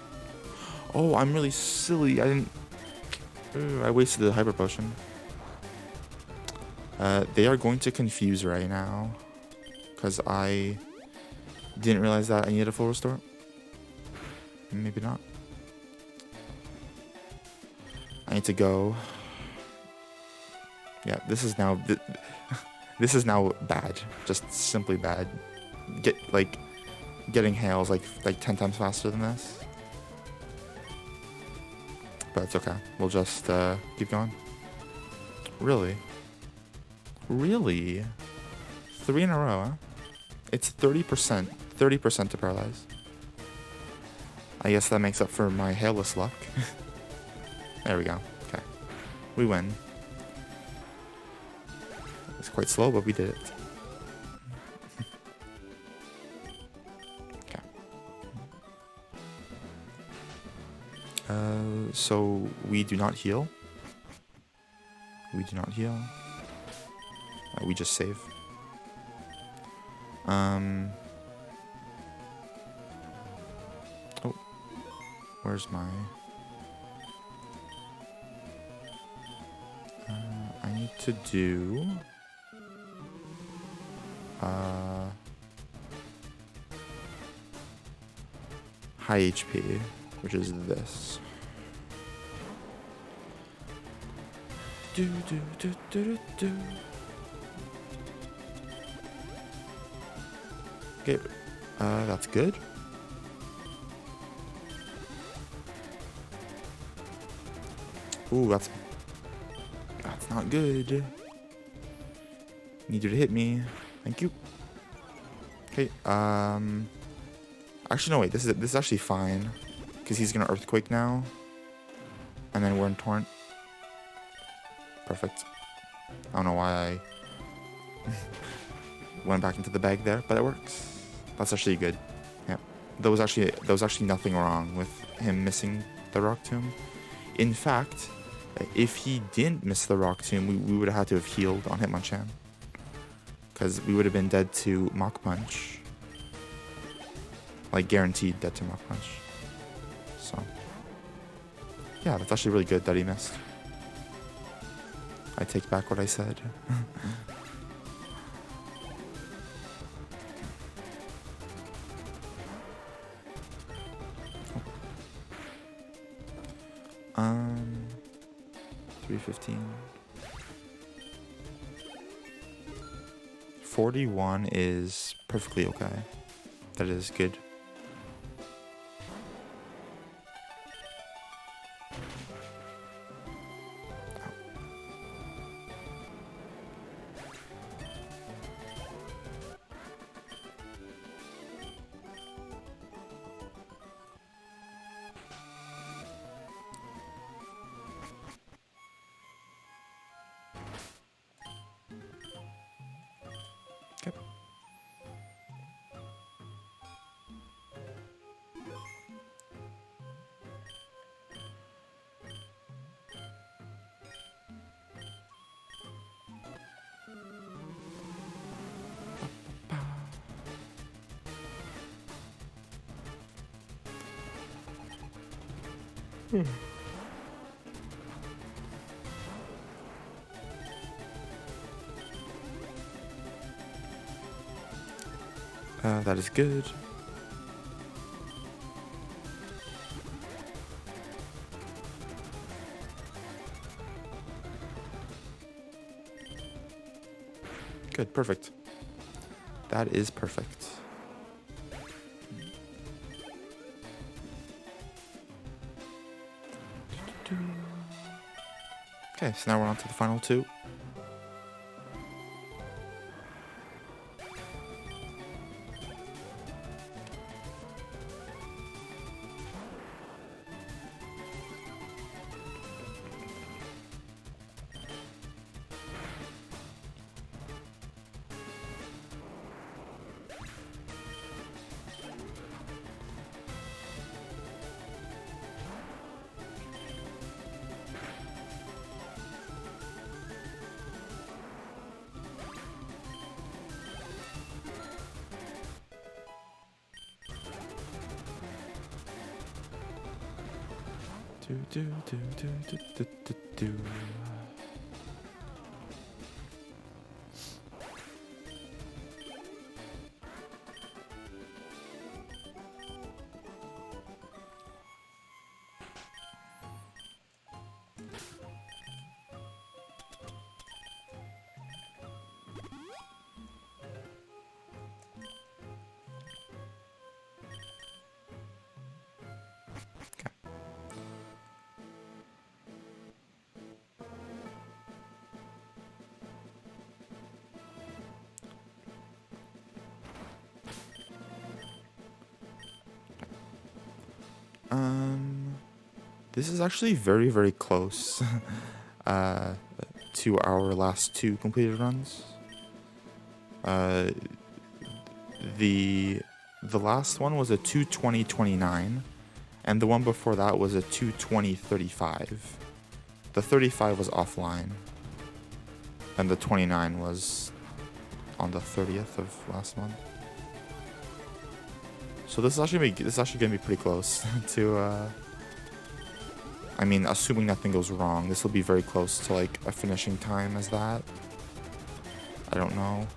Oh, I'm really silly. I didn't... I wasted the hyper potion. They are going to confuse right now. Because I didn't realize that I needed a full restore. Maybe not. I need to go. Yeah, this is now... This is now bad. Just simply bad. Getting hails like 10 times faster than this. But it's okay. We'll just keep going. Really? Really? 3 in a row, huh? It's 30%. 30% to paralyze. I guess that makes up for my hailless luck. There we go. Okay. We win. It's quite slow, but we did it. Okay. So we do not heal. We do not heal. We just save. Oh. Where's my... I need to do... high HP, which is this. Do do do do do do. Okay, that's good. Ooh, that's not good. Need you to hit me. Thank you. Okay, actually, no, wait, this is actually fine. Because he's gonna Earthquake now. And then we're in Torrent. Perfect. I don't know why I went back into the bag there, but it works. That's actually good. Yeah. There was actually nothing wrong with him missing the Rock Tomb. In fact, if he didn't miss the Rock Tomb, we would have had to have healed on Hitmonchan. Because we would have been dead to Mach Punch. Like, guaranteed dead to Mach Punch. So, yeah, that's actually really good that he missed. I take back what I said. um, 315. 41 is perfectly okay. That is good. Okay. That is good. Good, perfect. That is perfect. Okay, so now we're on to the final two. Do. This is actually very, very close to our last two completed runs. The last one was a 2:20:29, and the one before that was a 2:20:35. The 35 was offline, and the 29 was on the 30th of last month. So this is actually gonna be pretty close to. I mean, assuming nothing goes wrong, this will be very close to like a finishing time as that. I don't know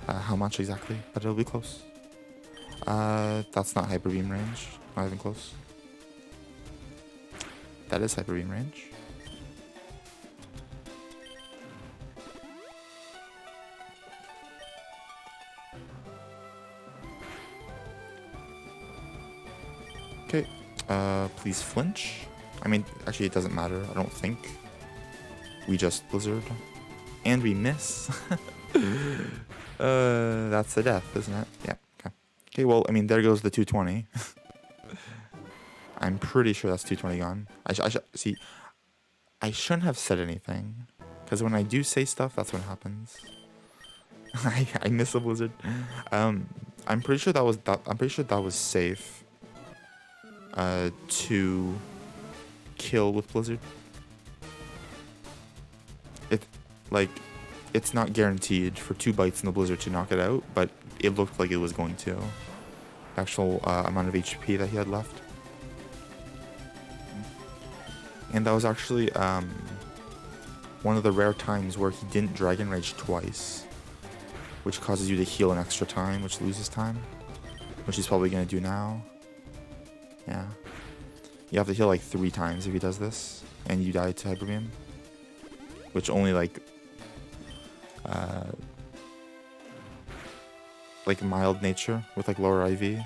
how much exactly, but it'll be close. That's not Hyper Beam range. Not even close. That is Hyper Beam range. Okay, please flinch. I mean, actually it doesn't matter, I don't think. We just blizzard. And we miss. That's the death, isn't it? Yeah, okay. Okay, well, I mean, there goes the 220. I'm pretty sure that's 220 gone. See, I shouldn't have said anything. Because when I do say stuff, that's what happens. I miss a blizzard. I'm pretty sure that was safe. To kill with blizzard. It's not guaranteed for 2 bites in the blizzard to knock it out, but it looked like it was going to. Actual amount of HP that he had left. And that was actually one of the rare times where he didn't Dragon Rage twice, which causes you to heal an extra time, which loses time, which he's probably going to do now. Yeah. You have to heal like 3 times if he does this, and you die to Hyper Beam, which only like mild nature with like lower IV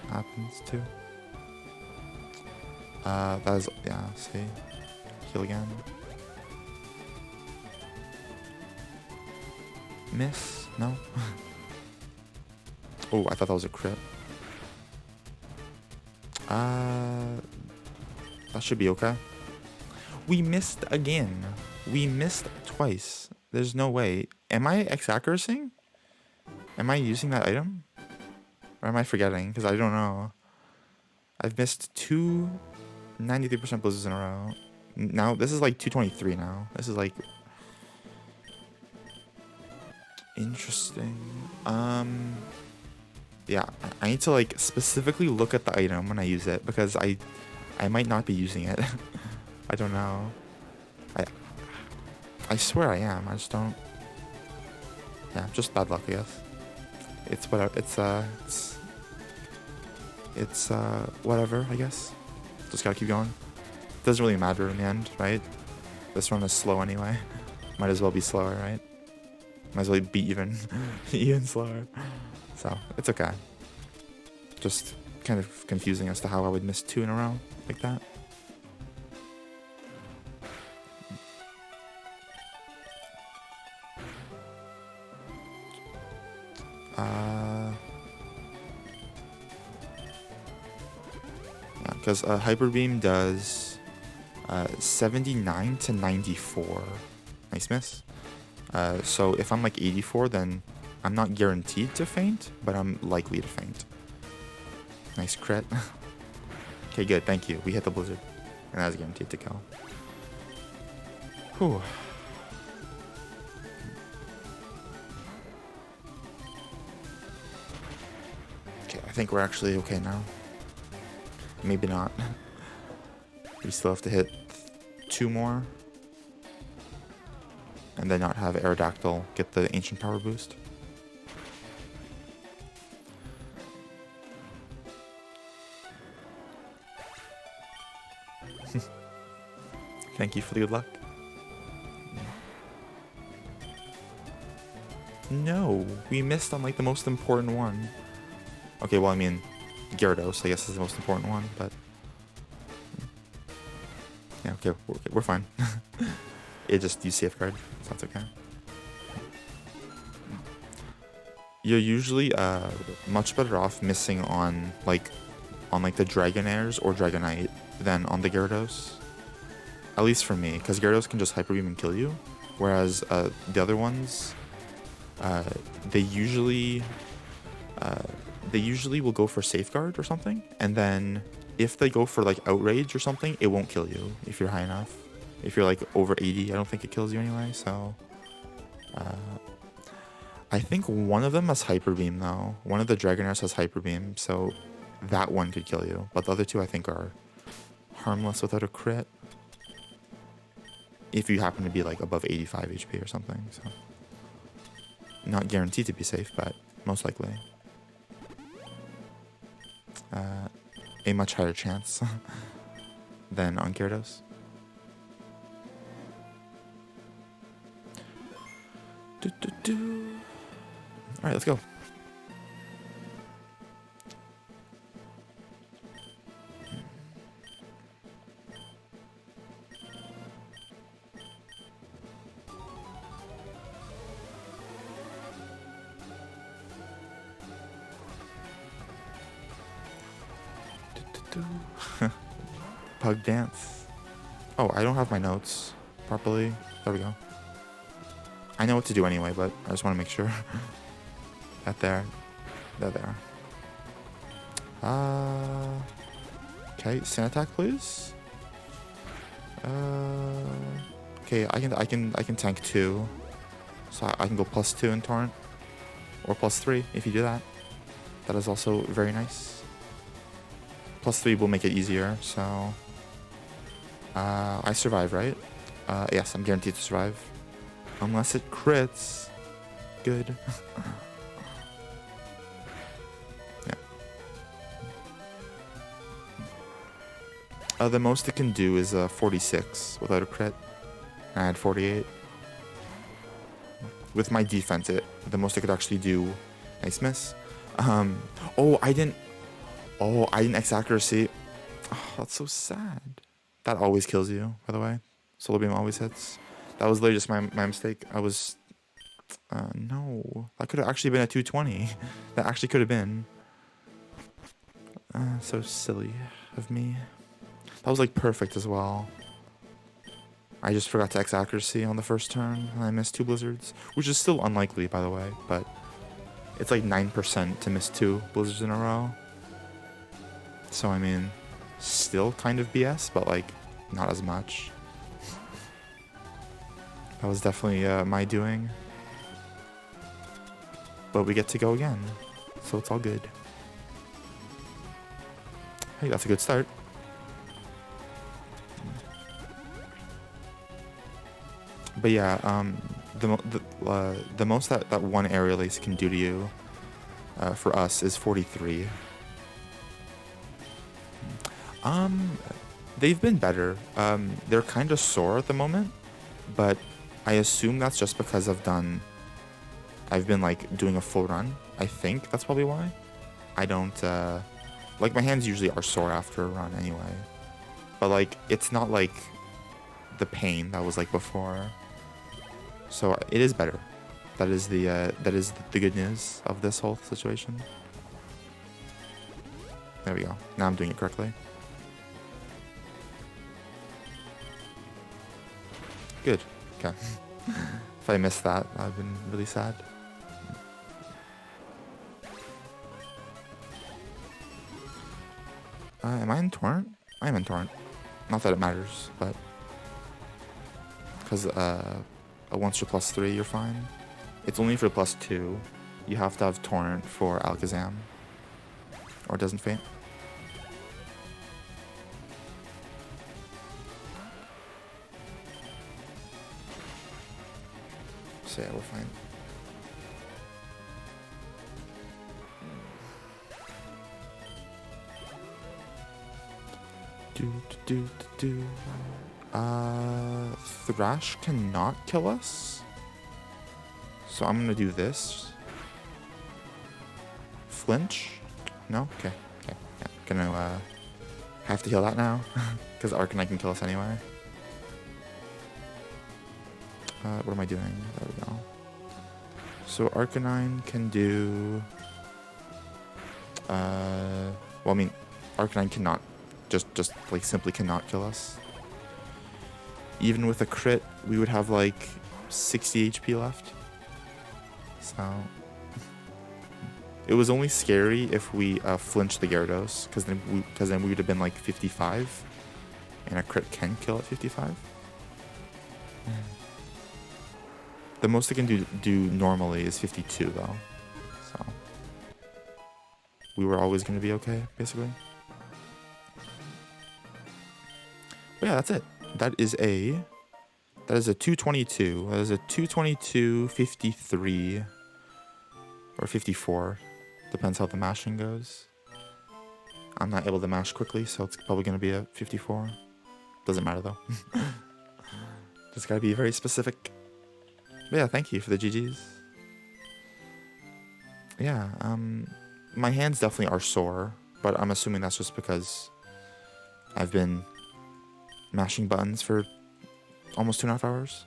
happens too. That is, yeah, see, heal again. Miss? No? Oh, I thought that was a crit. That should be okay. We missed again. We missed twice. There's no way. Am I X-accuracying? Am I using that item? Or am I forgetting? Because I don't know. I've missed 2 93% blizzards in a row. Now, this is like 223 now. This is like... interesting. Yeah, I need to like specifically look at the item when I use it, because I might not be using it. I don't know. I swear I am. I just don't. Yeah, just bad luck, I guess. It's whatever. It's whatever, I guess. Just gotta keep going. Doesn't really matter in the end, right? This run is slow anyway. Might as well be slower, right? Might as well be even even slower. So it's okay. Just kind of confusing as to how I would miss 2 in a row like that. Yeah, because Hyper Beam does 79 to 94. Nice miss. So if I'm like 84, then I'm not guaranteed to faint, but I'm likely to faint. Nice crit. Okay, good. Thank you. We hit the blizzard, and that's guaranteed to kill. Whew. Okay, I think we're actually okay now. Maybe not. We still have to hit 2 more. And then not have Aerodactyl get the Ancient Power boost. Thank you for the good luck. No, we missed on like the most important one. Okay, well, I mean, Gyarados, I guess, is the most important one, but... yeah, okay, we're fine. It just, you safeguard, so that's okay. You're usually much better off missing on like the Dragonairs or Dragonite than on the Gyarados. At least for me, because Gyarados can just Hyper Beam and kill you, whereas the other ones, they usually will go for Safeguard or something, and then if they go for like Outrage or something, it won't kill you if you're high enough. If you're like over 80, I don't think it kills you anyway, so... I think one of them has Hyper Beam though. One of the Dragonairs has Hyper Beam, so that one could kill you. But the other 2 I think are harmless without a crit. If you happen to be like above 85 HP or something, so... not guaranteed to be safe, but most likely. A much higher chance than on Gyarados. Alright, let's go. Pug dance. Oh, I don't have my notes properly. There we go. I know what to do anyway, but I just want to make sure. That there. There. Okay, Sin attack, please. Okay, I can tank 2. So I can go +2 in Torrent. Or +3 if you do that. That is also very nice. +3 will make it easier, so... I survive, right? Yes, I'm guaranteed to survive. Unless it crits. Good. Yeah. The most it can do is 46 without a crit. I had 48. With my defense, the most I could actually do... Nice miss. Oh, I didn't X accuracy. Oh, that's so sad. That always kills you, by the way. Solar Beam always hits. That was literally just my mistake. I was... no. That could have actually been a 220. That actually could have been. So silly of me. That was like perfect as well. I just forgot to X accuracy on the first turn, and I missed 2 blizzards. Which is still unlikely, by the way, but... It's like 9% to miss 2 blizzards in a row. So, I mean, still kind of BS, but like, not as much. That was definitely my doing. But we get to go again, so it's all good. Hey, that's a good start. But yeah, the most that one aerial ace can do to you, for us, is 43. They've been better. They're kind of sore at the moment, but I assume that's just because I've been like doing a full run. I think that's probably why. I don't, like my hands usually are sore after a run anyway, but like, it's not like the pain that was like before. So it is better. That is the good news of this whole situation. There we go. Now I'm doing it correctly. Good. Okay. If I missed that, I've been really sad. Am I in Torrent? I am in Torrent. Not that it matters, but... Because, once you're +3, you're fine. It's only for +2. You have to have Torrent for Alakazam. Or it doesn't faint. So yeah, we're fine. Thrash cannot kill us. So I'm gonna do this. Flinch? No? Okay. Okay. Yeah. Gonna have to heal that now. Because Arcanine can kill us anyway. What am I doing? There we go. So Arcanine can do... well, I mean, Arcanine cannot... Just like, simply cannot kill us. Even with a crit, we would have, like, 60 HP left. So... It was only scary if we flinched the Gyarados, because then we would have been, like, 55. And a crit can kill at 55. The most it can do normally is 52, though. So... We were always going to be okay, basically. But yeah, that's it. That is a 222. That is a 222, 53, or 54. Depends how the mashing goes. I'm not able to mash quickly, so it's probably going to be a 54. Doesn't matter, though. Just gotta be very specific. But yeah, thank you for the GGs. Yeah, my hands definitely are sore, but I'm assuming that's just because I've been mashing buttons for almost 2.5 hours.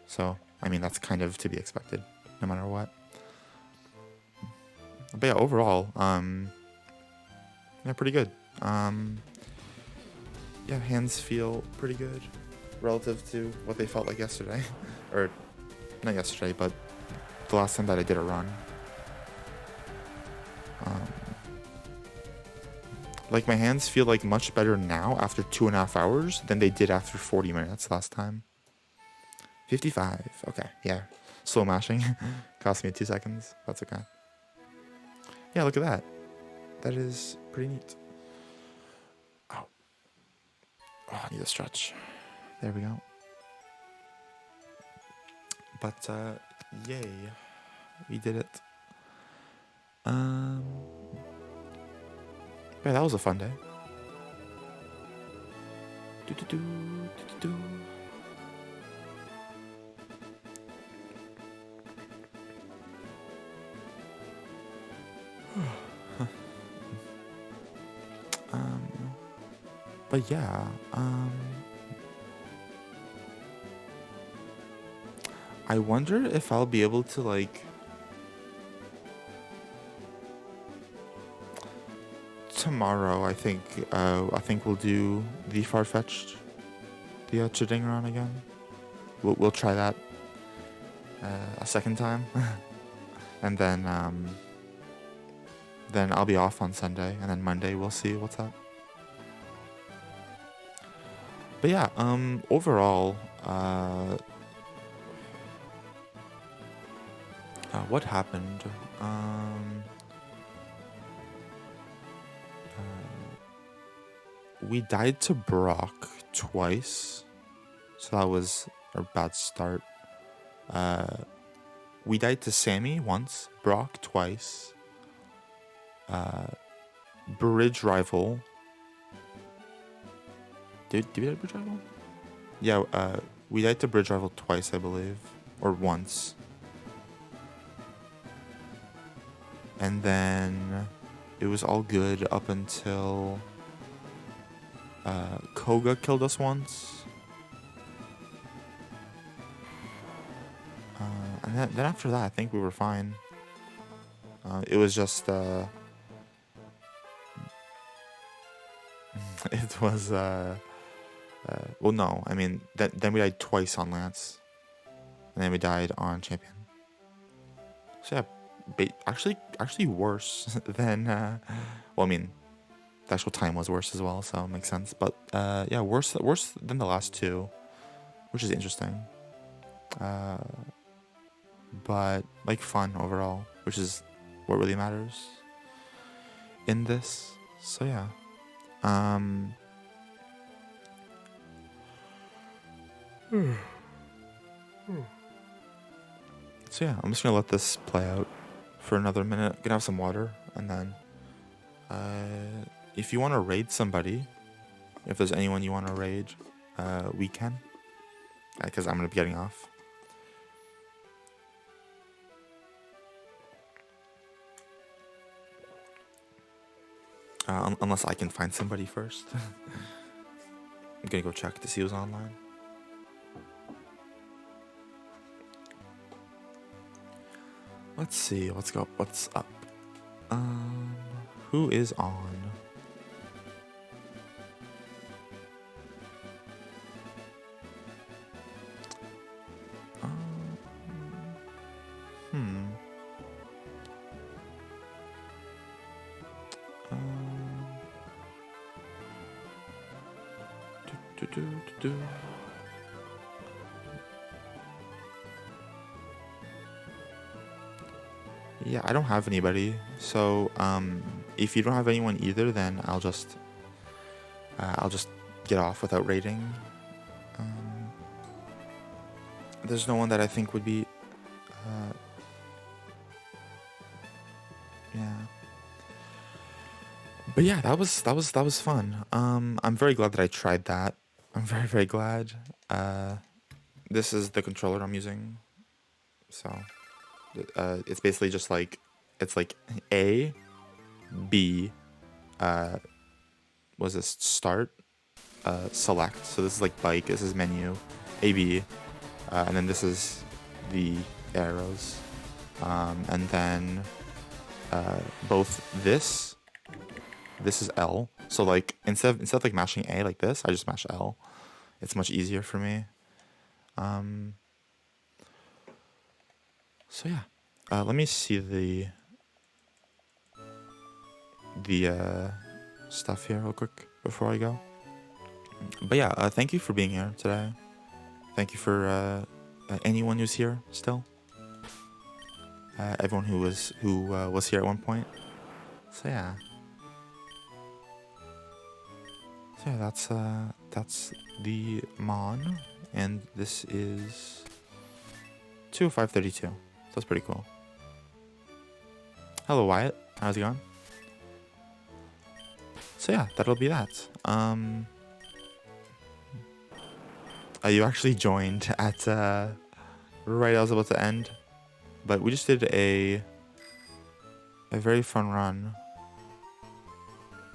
So, I mean, that's kind of to be expected, no matter what. But yeah, overall, yeah, pretty good. Yeah, hands feel pretty good relative to what they felt like yesterday. Or, not yesterday, but the last time that I did a run. Like, my hands feel like much better now after 2.5 hours than they did after 40 minutes last time. 55. Okay, yeah. Slow mashing. Cost me 2 seconds. That's okay. Yeah, look at that. That is pretty neat. Oh. Oh, I need a stretch. There we go. But, yay. We did it. Yeah, that was a fun day. But yeah, I wonder if I'll be able to, like, tomorrow. I think we'll do the Farfetched, the Chiding run again. We'll try that a second time, and then I'll be off on Sunday, and then Monday we'll see what's up. But yeah, overall, what happened? We died to Brock twice, so that was a bad start. We died to Sammy once, Brock twice, Bridge Rival. Did we die to Bridge Rival? Yeah, we died to Bridge Rival twice, I believe, or once. And then it was all good up until Koga killed us once. And then after that, I think we were fine. It was just... it was... well, no. I mean, then we died twice on Lance. And then we died on Champion. So yeah, actually worse than... well, I mean, the actual time was worse as well, so it makes sense. But yeah, worse than the last two, which is interesting. But like fun overall, which is what really matters in this. So yeah. So yeah, I'm just gonna let this play out for another minute. Gonna have some water, and then if you want to raid somebody, if there's anyone you want to raid, we can, because I'm gonna be getting off. Unless I can find somebody first. I'm gonna go check to see who's online. Let's see, let's go. What's up? Who is on? Yeah, I don't have anybody. So, if you don't have anyone either, then I'll just get off without raiding. There's no one that I think would be, yeah. But yeah, that was fun. I'm very glad that I tried that. I'm very, very glad. This is the controller I'm using. So, it's basically just like, it's like A, B, was this start, select. So this is like bike, this is menu, A, B, and then this is the arrows. And then both this is L. So like instead of like mashing A like this, I just mash L. It's much easier for me. So yeah, let me see the stuff here real quick before I go. But yeah, thank you for being here today. Thank you for anyone who's here still. Everyone who was here at one point. So yeah. So yeah, that's the Mon, and this is 20532. So that's pretty cool. Hello Wyatt, how's it going? So yeah, that'll be that. You actually joined at right as I was about to end, but we just did a very fun run.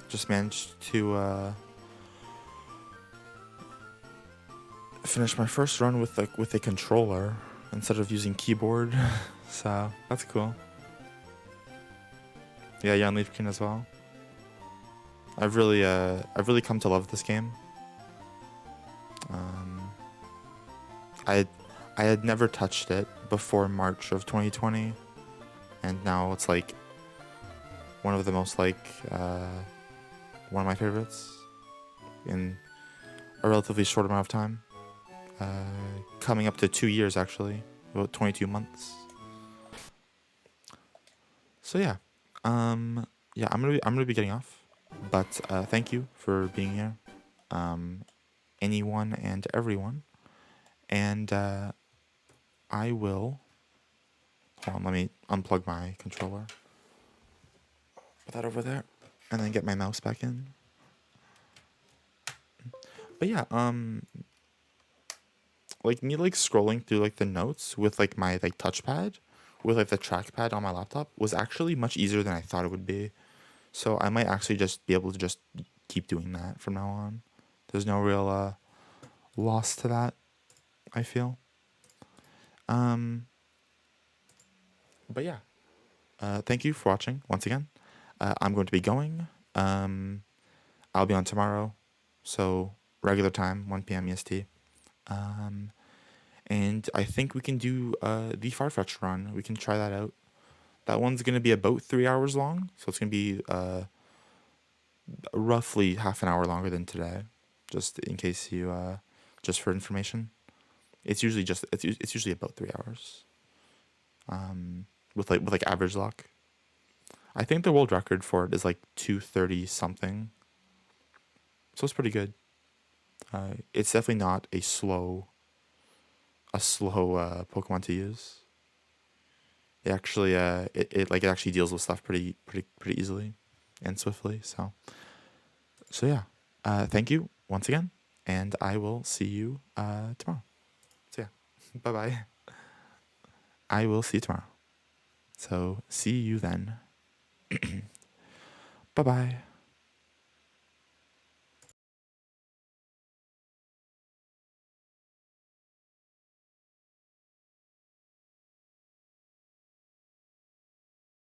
Just managed to finish my first run with a controller instead of using keyboard, so that's cool. Yeah, you're on LeafGreen as well. I've really come to love this game. I had never touched it before March of 2020, and now it's like one of the most one of my favorites in a relatively short amount of time. Coming up to 2 years actually, about 22 months. So yeah, yeah, I'm gonna be getting off, but thank you for being here, anyone and everyone, and I will. Hold on, let me unplug my controller. Put that over there, and then get my mouse back in. But yeah, like me scrolling through like the notes with like my touchpad, with like the trackpad on my laptop was actually much easier than I thought it would be. So I might actually just be able to just keep doing that from now on. There's no real loss to that, I feel. But yeah, thank you for watching once again. I'm going to be going. I'll be on tomorrow, so regular time, 1 p.m. EST. And I think we can do the Farfetch run. We can try that out. That one's going to be about 3 hours long, so it's going to be roughly half an hour longer than today, just in case you, just for information. It's usually it's usually about 3 hours. With like average luck. I think the world record for it is like 2:30 something. So it's pretty good. It's definitely not a slow Pokemon to use. It actually it actually deals with stuff pretty easily and swiftly. So yeah. Thank you once again, and I will see you tomorrow. So yeah. Bye bye. I will see you tomorrow. So see you then. Bye bye.